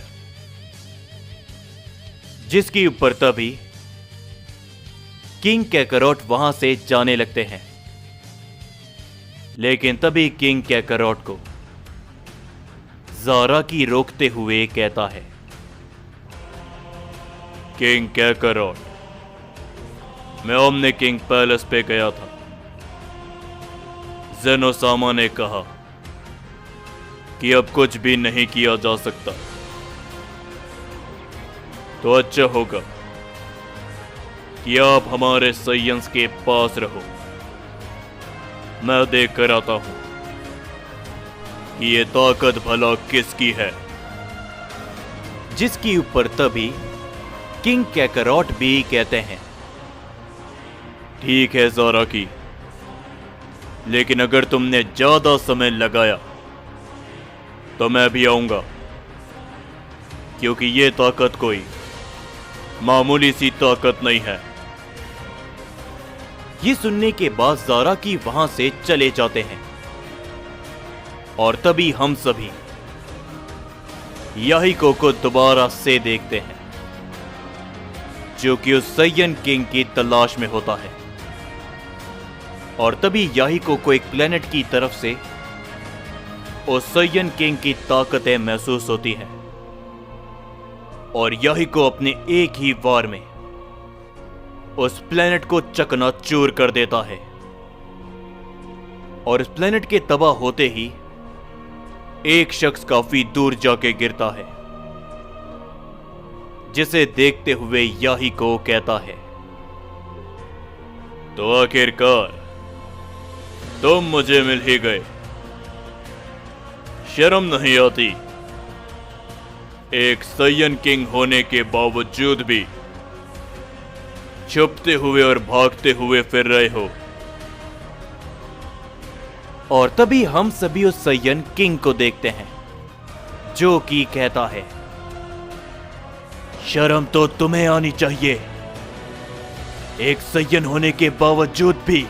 जिसके ऊपर तभी किंग कैकरॉट वहां से जाने लगते हैं। लेकिन तभी किंग कैकरॉट को ज़ारा की रोकते हुए कहता है, किंग कैकरॉट, मैं ओमने किंग पैलेस पे गया था। ज़ेनोसामा ने कहा कि अब कुछ भी नहीं किया जा सकता, तो अच्छा होगा कि आप हमारे साइयंस के पास रहो। मैं देख कर आता हूं कि ये ताकत भला किसकी है। जिसके ऊपर तभी किंग कैकरॉट भी कहते हैं, ठीक है ज़ारा की, लेकिन अगर तुमने ज्यादा समय लगाया तो मैं भी आऊंगा, क्योंकि ये ताकत कोई मामूली सी ताकत नहीं है। ये सुनने के बाद ज़ारा की वहां से चले जाते हैं। और तभी हम सभी याहिको को दोबारा से देखते हैं, जो कि उस साइयन किंग की तलाश में होता है। और तभी याहिको को एक प्लेनेट की तरफ से उस साइयन किंग की ताकतें महसूस होती है। और याहिको अपने एक ही वार में उस प्लेनेट को चकनाचूर कर देता है। और इस प्लेनेट के तबाह होते ही एक शख्स काफी दूर जाके गिरता है, जिसे देखते हुए याहिको कहता है, तो आखिरकार तुम मुझे मिल ही गए। शर्म नहीं आती? एक साइयन किंग होने के बावजूद भी छुपते हुए और भागते हुए फिर रहे हो। और तभी हम सभी उस सैयन किंग को देखते हैं जो कि कहता है, शर्म तो तुम्हें आनी चाहिए। एक सैयन होने के बावजूद भी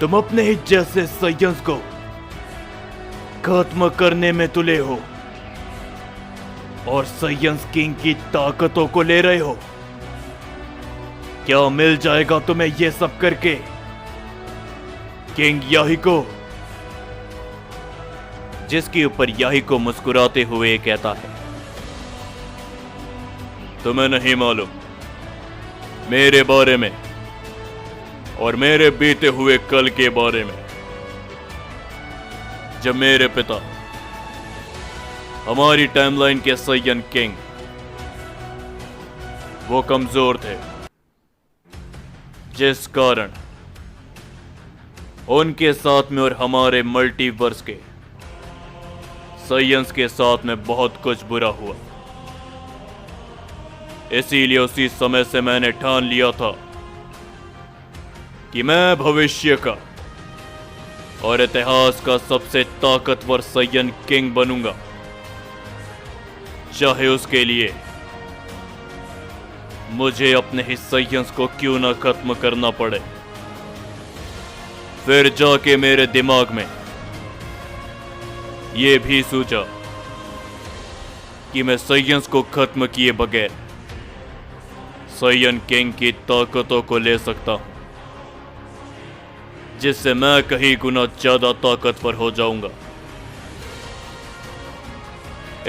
तुम अपने ही जैसे सैयन्स को खत्म करने में तुले हो और सैयन्स किंग की ताकतों को ले रहे हो। क्या मिल जाएगा तुम्हें ये सब करके, किंग याहिको? जिसके ऊपर याहिको मुस्कुराते हुए कहता है, तुम्हें नहीं मालूम मेरे बारे में और मेरे बीते हुए कल के बारे में। जब मेरे पिता हमारी टाइमलाइन के सैयन किंग वो कमजोर थे, जिस कारण उनके साथ में और हमारे मल्टीवर्स के सैयन्स के साथ में बहुत कुछ बुरा हुआ। इसीलिए उसी समय से मैंने ठान लिया था कि मैं भविष्य का और इतिहास का सबसे ताकतवर सैयन किंग बनूंगा, चाहे उसके लिए मुझे अपने ही सैयन्स को क्यों ना खत्म करना पड़े। फिर जाके मेरे दिमाग में यह भी सूझा कि मैं सैयन्स को खत्म किए बगैर सैयन किंग की ताकतों को ले सकता हूं, जिससे मैं कहीं गुना ज्यादा ताकतवर हो जाऊंगा।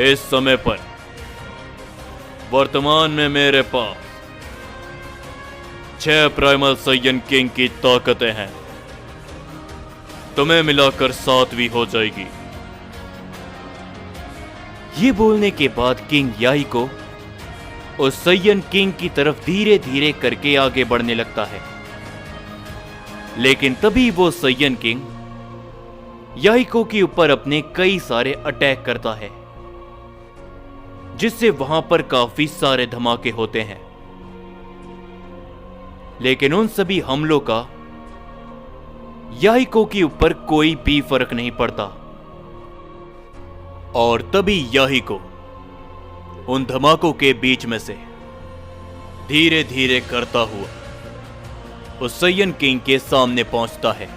इस समय पर वर्तमान में मेरे पास 6 प्राइमल सैयन किंग की ताकतें हैं, तुम्हें मिलाकर 7वीं हो जाएगी। ये बोलने के बाद किंग याहिको उस सैयन किंग की तरफ धीरे धीरे करके आगे बढ़ने लगता है। लेकिन तभी वो सैयन किंग याहिको के ऊपर अपने कई सारे अटैक करता है, जिससे वहां पर काफी सारे धमाके होते हैं। लेकिन उन सभी हमलों का याहिको के ऊपर कोई भी फर्क नहीं पड़ता। और तभी याहिको उन धमाकों के बीच में से धीरे धीरे करता हुआ उस सैयन किंग के सामने पहुंचता है।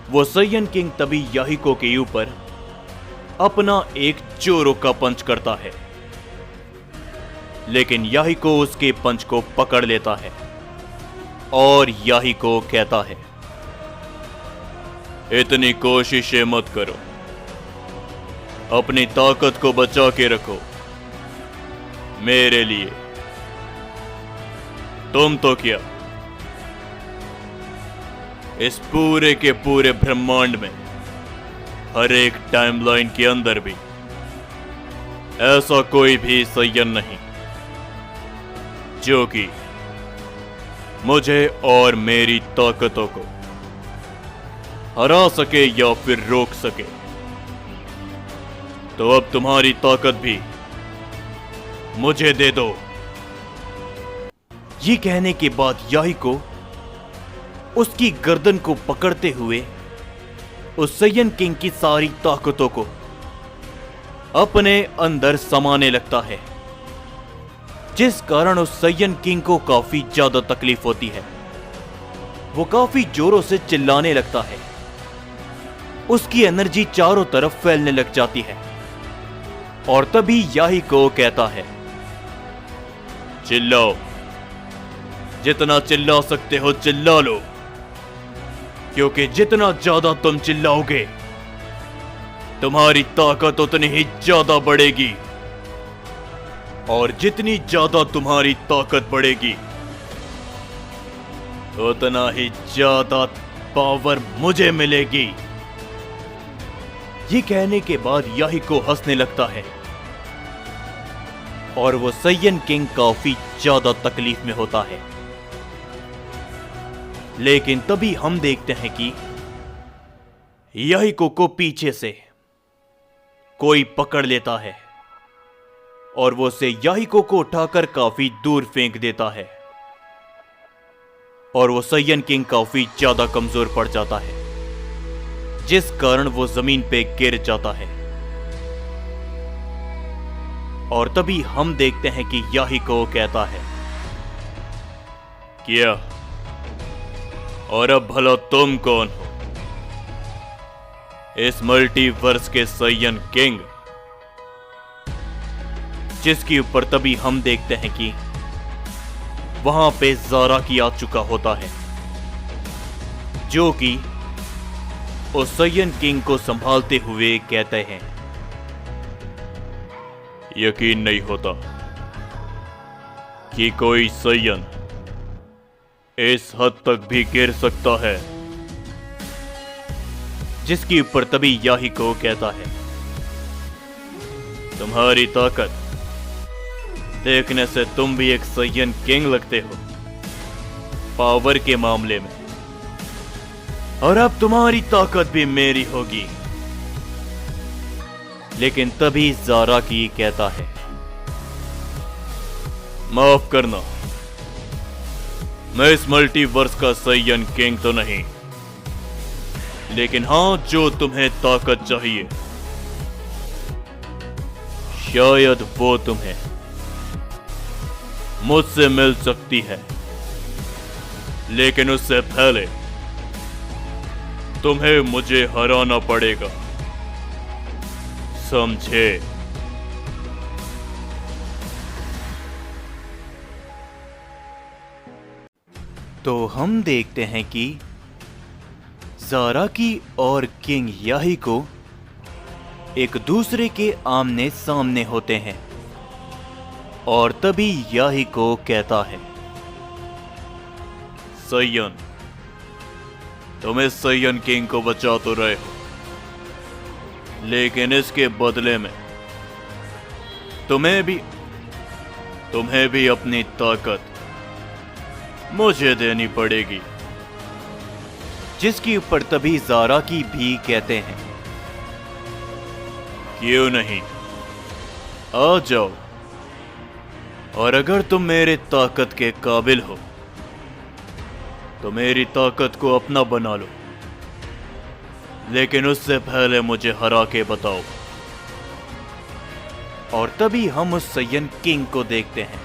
वो सैयन किंग तभी याहिको के ऊपर अपना एक जोरों का पंच करता है, लेकिन याहिको उसके पंच को पकड़ लेता है और याहिको कहता है, इतनी कोशिशें मत करो, अपनी ताकत को बचा के रखो मेरे लिए। तुम तो क्या, इस पूरे के पूरे ब्रह्मांड में हर एक टाइमलाइन के अंदर भी ऐसा कोई भी सैयन नहीं जो कि मुझे और मेरी ताकतों को हरा सके या फिर रोक सके। तो अब तुम्हारी ताकत भी मुझे दे दो। ये कहने के बाद याहिको उसकी गर्दन को पकड़ते हुए उस सैयन किंग की सारी ताकतों को अपने अंदर समाने लगता है, जिस कारण उस सैयन किंग को काफी ज्यादा तकलीफ होती है। वो काफी जोरों से चिल्लाने लगता है, उसकी एनर्जी चारों तरफ फैलने लग जाती है। और तभी याहिको कहता है, चिल्लाओ, जितना चिल्ला सकते हो चिल्ला लो, क्योंकि जितना ज्यादा तुम चिल्लाओगे तुम्हारी ताकत उतनी ही ज्यादा बढ़ेगी, और जितनी ज्यादा तुम्हारी ताकत बढ़ेगी उतना ही ज्यादा पावर मुझे मिलेगी। ये कहने के बाद याहिको हंसने लगता है और वो सैयन किंग काफी ज्यादा तकलीफ में होता है। लेकिन तभी हम देखते हैं कि याहिको को पीछे से कोई पकड़ लेता है और वो उसे याहिको को उठाकर काफी दूर फेंक देता है। और वो साइयन किंग काफी ज्यादा कमजोर पड़ जाता है, जिस कारण वो जमीन पे गिर जाता है। और तभी हम देखते हैं कि याहिको कहता है, क्या? और अब भला तुम कौन हो? इस मल्टीवर्स के साइयन किंग? जिसके ऊपर तभी हम देखते हैं कि वहां पे ज़ाराकी आ चुका होता है, जो कि उस साइयन किंग को संभालते हुए कहते हैं, यकीन नहीं होता कि कोई साइयन इस हद तक भी गिर सकता है। जिसके ऊपर तभी याहिको कहता है, तुम्हारी ताकत देखने से तुम भी एक साइयन किंग लगते हो पावर के मामले में, और अब तुम्हारी ताकत भी मेरी होगी। लेकिन तभी ज़ाराकी कहता है, माफ करना, मैं इस मल्टीवर्स का साइयन किंग तो नहीं, लेकिन हां, जो तुम्हें ताकत चाहिए शायद वो तुम्हें मुझसे मिल सकती है। लेकिन उससे पहले तुम्हें मुझे हराना पड़ेगा, समझे? तो हम देखते हैं कि ज़ाराकी और किंग याहिको एक दूसरे के आमने सामने होते हैं। और तभी याहिको कहता है, साइयन, तुम इस साइयन किंग को बचा तो रहे हो, लेकिन इसके बदले में तुम्हें भी अपनी ताकत मुझे देनी पड़ेगी। जिसके ऊपर तभी ज़ाराकी भी कहते हैं, क्यों नहीं, आ जाओ, और अगर तुम मेरे ताकत के काबिल हो तो मेरी ताकत को अपना बना लो, लेकिन उससे पहले मुझे हरा के बताओ। और तभी हम उस साइयन किंग को देखते हैं,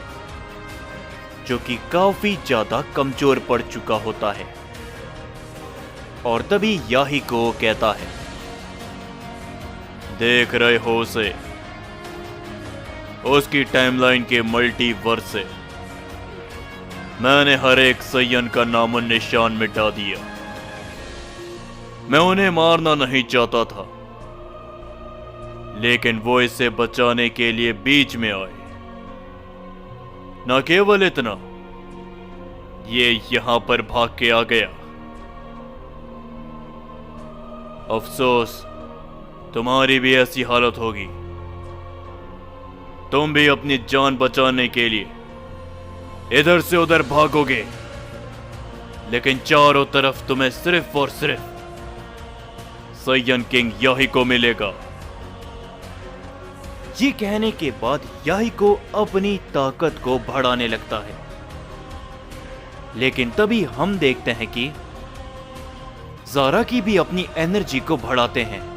जो कि काफी ज्यादा कमजोर पड़ चुका होता है। और तभी याहिको कहता है, देख रहे हो उसे? उसकी टाइमलाइन के मल्टीवर्स से मैंने हर एक साइयन का नामो निशान मिटा दिया। मैं उन्हें मारना नहीं चाहता था, लेकिन वो इसे बचाने के लिए बीच में आए। न केवल इतना, ये यहां पर भाग के आ गया। अफसोस, तुम्हारी भी ऐसी हालत होगी। तुम भी अपनी जान बचाने के लिए इधर से उधर भागोगे, लेकिन चारों तरफ तुम्हें सिर्फ और सिर्फ साइयन किंग याहिको मिलेगा। ये कहने के बाद याहिको अपनी ताकत को बढ़ाने लगता है, लेकिन तभी हम देखते हैं कि ज़ाराकी भी अपनी एनर्जी को बढ़ाते हैं,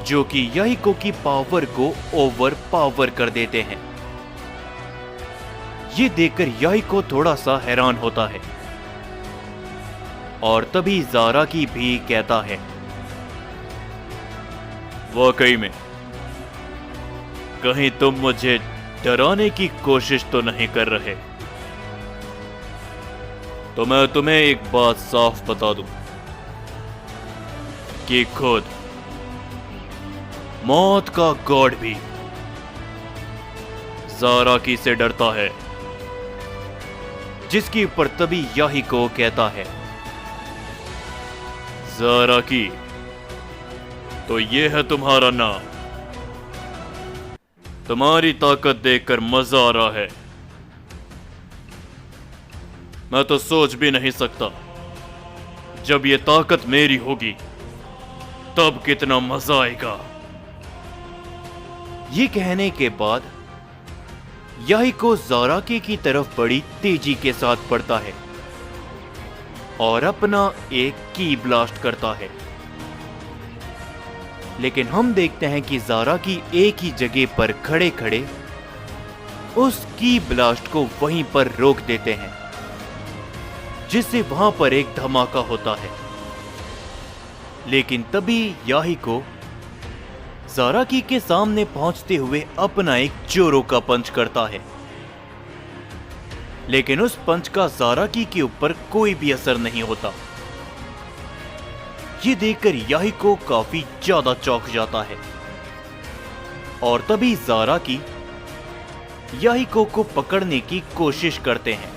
जो कि याहिको की पावर को ओवर पावर कर देते हैं। ये देखकर याहिको थोड़ा सा हैरान होता है। और तभी ज़ाराकी भी कहता है, वाकई में कहीं तुम मुझे डराने की कोशिश तो नहीं कर रहे? तो मैं तुम्हें एक बात साफ बता दूं कि खुद मौत का गॉड भी ज़ाराकी से डरता है। जिसके ऊपर तभी याहिको कहता है, ज़ाराकी, तो ये है तुम्हारा नाम? तुम्हारी ताकत देखकर मजा आ रहा है। मैं तो सोच भी नहीं सकता, जब ये ताकत मेरी होगी तब कितना मजा आएगा। ये कहने के बाद याहिको ज़ाराकी की तरफ बड़ी तेजी के साथ बढ़ता है और अपना एक की ब्लास्ट करता है। लेकिन हम देखते हैं कि ज़ाराकी एक ही जगह पर खड़े खड़े उस की ब्लास्ट को वहीं पर रोक देते हैं, जिससे वहां पर एक धमाका होता है। लेकिन तभी याहिको ज़ाराकी के सामने पहुंचते हुए अपना एक जोरो का पंच करता है, लेकिन उस पंच का ज़ाराकी के ऊपर कोई भी असर नहीं होता। ये देखकर याहिको काफी ज्यादा चौंक जाता है और तभी ज़ाराकी याहिको को पकड़ने की कोशिश करते हैं,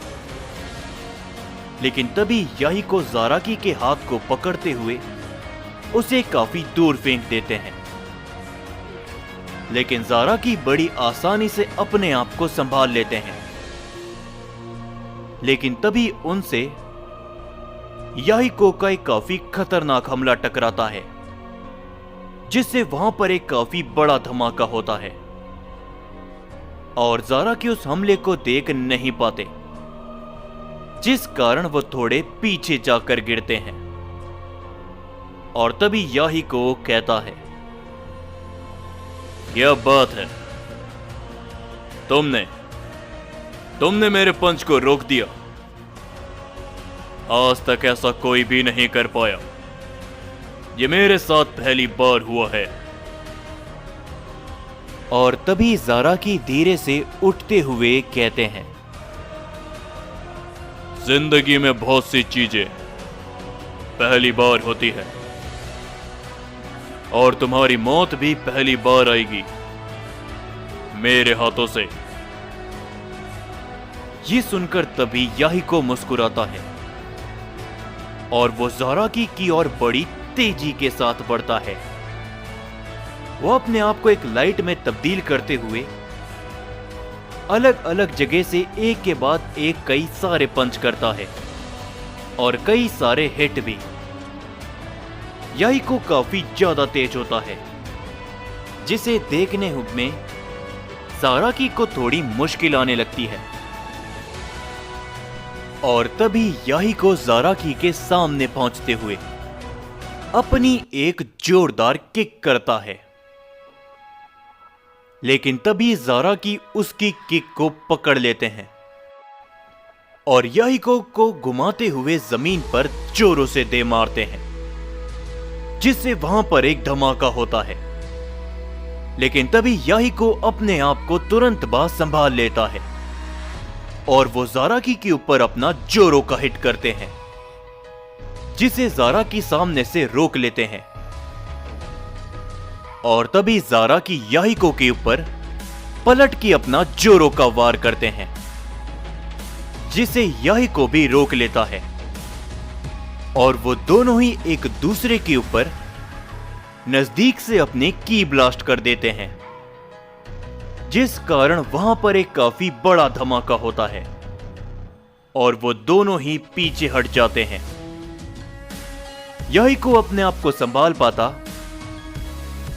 लेकिन तभी याहिको ज़ाराकी के हाथ को पकड़ते हुए उसे काफी दूर फेंक देते हैं। लेकिन ज़ाराकी बड़ी आसानी से अपने आप को संभाल लेते हैं। लेकिन तभी उनसे याहिको का एक काफी खतरनाक हमला टकराता है, जिससे वहां पर एक काफी बड़ा धमाका होता है और ज़ाराकी उस हमले को देख नहीं पाते, जिस कारण वो थोड़े पीछे जाकर गिरते हैं। और तभी याहिको कहता है, क्या बात है, तुमने मेरे पंच को रोक दिया। आज तक ऐसा कोई भी नहीं कर पाया। ये मेरे साथ पहली बार हुआ है। और तभी ज़ाराकी धीरे से उठते हुए कहते हैं, जिंदगी में बहुत सी चीजें पहली बार होती है और तुम्हारी मौत भी पहली बार आएगी मेरे हाथों से। ये सुनकर तभी याहिको मुस्कुराता है और वो ज़ाराकी की ओर बड़ी तेजी के साथ बढ़ता है। वो अपने आप को एक लाइट में तब्दील करते हुए अलग अलग जगह से एक के बाद एक कई सारे पंच करता है और कई सारे हिट भी। याहिको काफी ज्यादा तेज होता है, जिसे देखने में ज़ाराकी को थोड़ी मुश्किल आने लगती है। और तभी याहिको ज़ाराकी के सामने पहुंचते हुए अपनी एक जोरदार किक करता है, लेकिन तभी ज़ाराकी उसकी किक को पकड़ लेते हैं और याहिको को घुमाते हुए जमीन पर जोरों से दे मारते हैं, जिससे वहां पर एक धमाका होता है। लेकिन तभी याहिको अपने आप को तुरंत बाद संभाल लेता है और वो ज़ाराकी के ऊपर अपना जोरो का हिट करते हैं, जिसे ज़ाराकी सामने से रोक लेते हैं। और तभी ज़ाराकी याहिको के ऊपर पलट के अपना जोरो का वार करते हैं, जिसे याहिको भी रोक लेता है और वो दोनों ही एक दूसरे के ऊपर नजदीक से अपने की ब्लास्ट कर देते हैं, जिस कारण वहां पर एक काफी बड़ा धमाका होता है और वो दोनों ही पीछे हट जाते हैं। याहिको अपने आप को संभाल पाता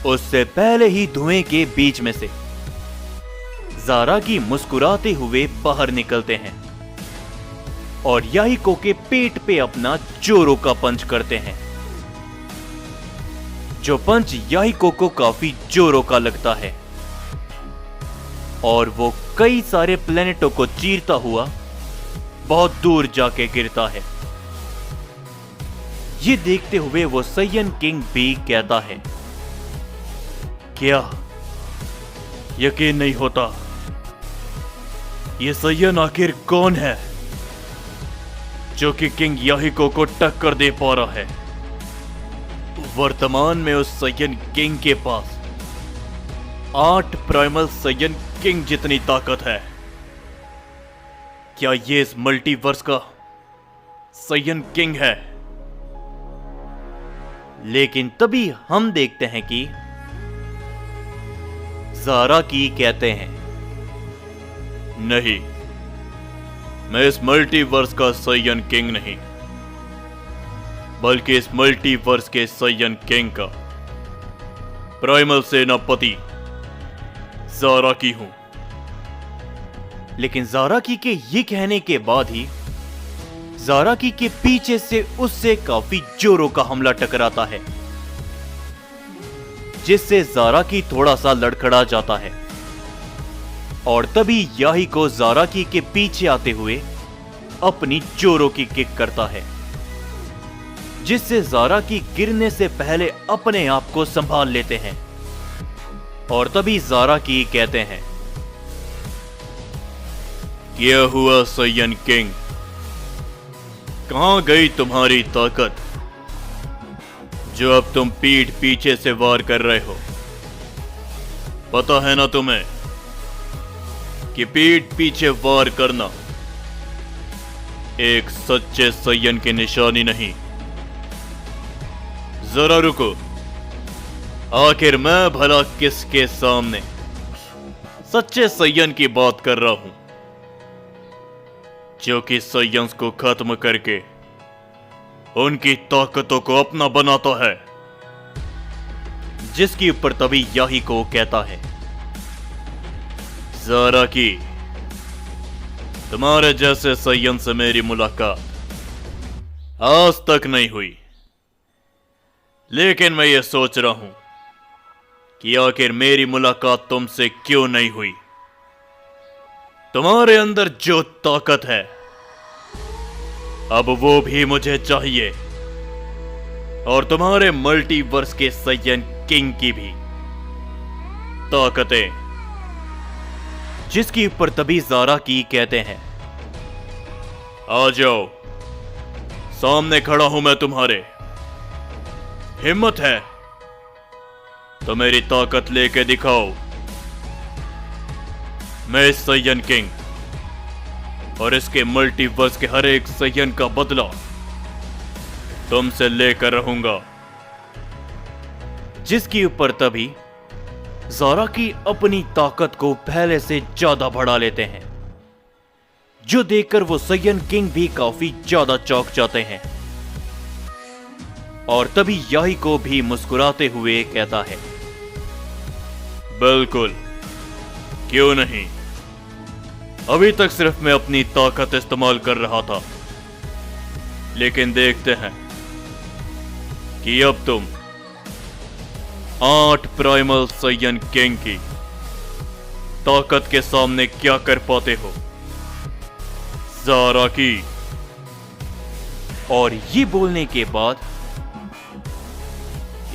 उससे पहले ही धुएं के बीच में से ज़ाराकी मुस्कुराते हुए बाहर निकलते हैं और याहिको के पेट पे अपना जोरो का पंच करते हैं, जो पंच याहिको को काफी जोरों का लगता है और वो कई सारे प्लेनेटों को चीरता हुआ बहुत दूर जाके गिरता है। ये देखते हुए वो साइयन किंग भी कहता है, क्या यकीन नहीं होता, ये साइयन आखिर कौन है जो कि किंग याहिको को टक्कर दे पा रहा है। वर्तमान में उस साइयन किंग के पास 8 प्राइमल साइयन किंग जितनी ताकत है। क्या ये इस मल्टीवर्स का साइयन किंग है? लेकिन तभी हम देखते हैं कि ज़ाराकी कहते हैं, नहीं, मैं इस मल्टीवर्स का साइयन किंग नहीं, बल्कि इस मल्टीवर्स के साइयन किंग का प्राइमल सेनापति ज़ाराकी हूं। लेकिन ज़ाराकी के ये कहने के बाद ही ज़ाराकी के पीछे से उससे काफी जोरों का हमला टकराता है, जिससे ज़ाराकी थोड़ा सा लड़खड़ा जाता है। और तभी याहिको ज़ाराकी के पीछे आते हुए अपनी जोरों की किक करता है, जिससे ज़ाराकी गिरने से पहले अपने आप को संभाल लेते हैं। और तभी ज़ाराकी कहते हैं, क्या हुआ सैयन किंग, कहां गई तुम्हारी ताकत जो अब तुम पीठ पीछे से वार कर रहे हो? पता है ना तुम्हें कि पीठ पीछे वार करना एक सच्चे सैयन की निशानी नहीं। जरा रुको, आखिर मैं भला किसके सामने सच्चे सैयन की बात कर रहा हूं, जो कि सैयन्स को खत्म करके उनकी ताकतों को अपना बनाता है। जिसके ऊपर तभी याहिको कहता है, ज़ाराकी, तुम्हारे जैसे सैयन से मेरी मुलाकात आज तक नहीं हुई, लेकिन मैं ये सोच रहा हूं कि आखिर मेरी मुलाकात तुमसे क्यों नहीं हुई। तुम्हारे अंदर जो ताकत है अब वो भी मुझे चाहिए, और तुम्हारे मल्टीवर्स के सैयन किंग की भी ताकतें। जिसके ऊपर तभी ज़ाराकी कहते हैं, आ जाओ, सामने खड़ा हूं मैं तुम्हारे, हिम्मत है तो मेरी ताकत लेके दिखाओ। मैं इस सैयन किंग और इसके मल्टीवर्स के हर एक सैयन का बदला तुमसे लेकर रहूंगा। जिसके ऊपर तभी ज़ाराकी अपनी ताकत को पहले से ज्यादा बढ़ा लेते हैं, जो देखकर वो सैयन किंग भी काफी ज्यादा चौंक जाते हैं। और तभी याहिको भी मुस्कुराते हुए कहता है, बिल्कुल, क्यों नहीं, अभी तक सिर्फ मैं अपनी ताकत इस्तेमाल कर रहा था, लेकिन देखते हैं कि अब तुम 8 प्राइमल सैयन किंग की ताकत के सामने क्या कर पाते हो, ज़ाराकी। और ये बोलने के बाद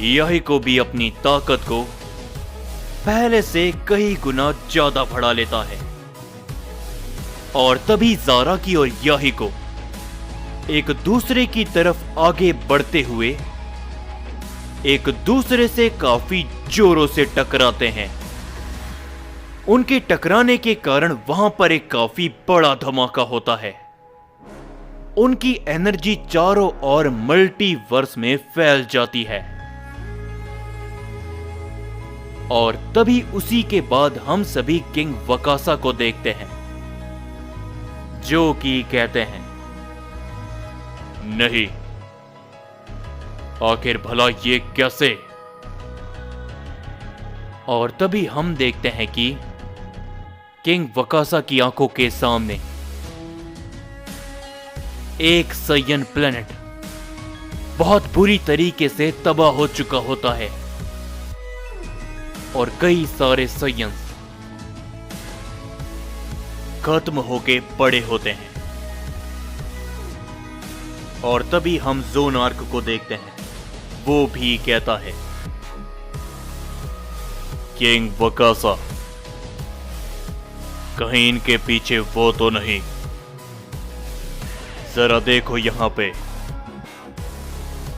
याहिको भी अपनी ताकत को पहले से कई गुना ज्यादा बढ़ा लेता है। और तभी ज़ाराकी और याहिको एक दूसरे की तरफ आगे बढ़ते हुए एक दूसरे से काफी जोरों से टकराते हैं। उनके टकराने के कारण वहां पर एक काफी बड़ा धमाका होता है। उनकी एनर्जी चारों ओर मल्टीवर्स में फैल जाती है। और तभी उसी के बाद हम सभी किंग वकासा को देखते हैं, जो कि कहते हैं, नहीं, आखिर भला ये कैसे। और तभी हम देखते हैं कि किंग वकासा की आंखों के सामने एक सैयन प्लेनेट बहुत बुरी तरीके से तबाह हो चुका होता है और कई सारे सैयन्स खत्म होके पड़े होते हैं। और तभी हम ज़ोनार्क को देखते हैं, वो भी कहता है, किंग वकासा, कहीं इनके पीछे वो तो नहीं, जरा देखो यहां पे।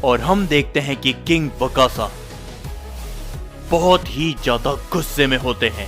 और हम देखते हैं कि किंग वकासा बहुत ही ज्यादा गुस्से में होते हैं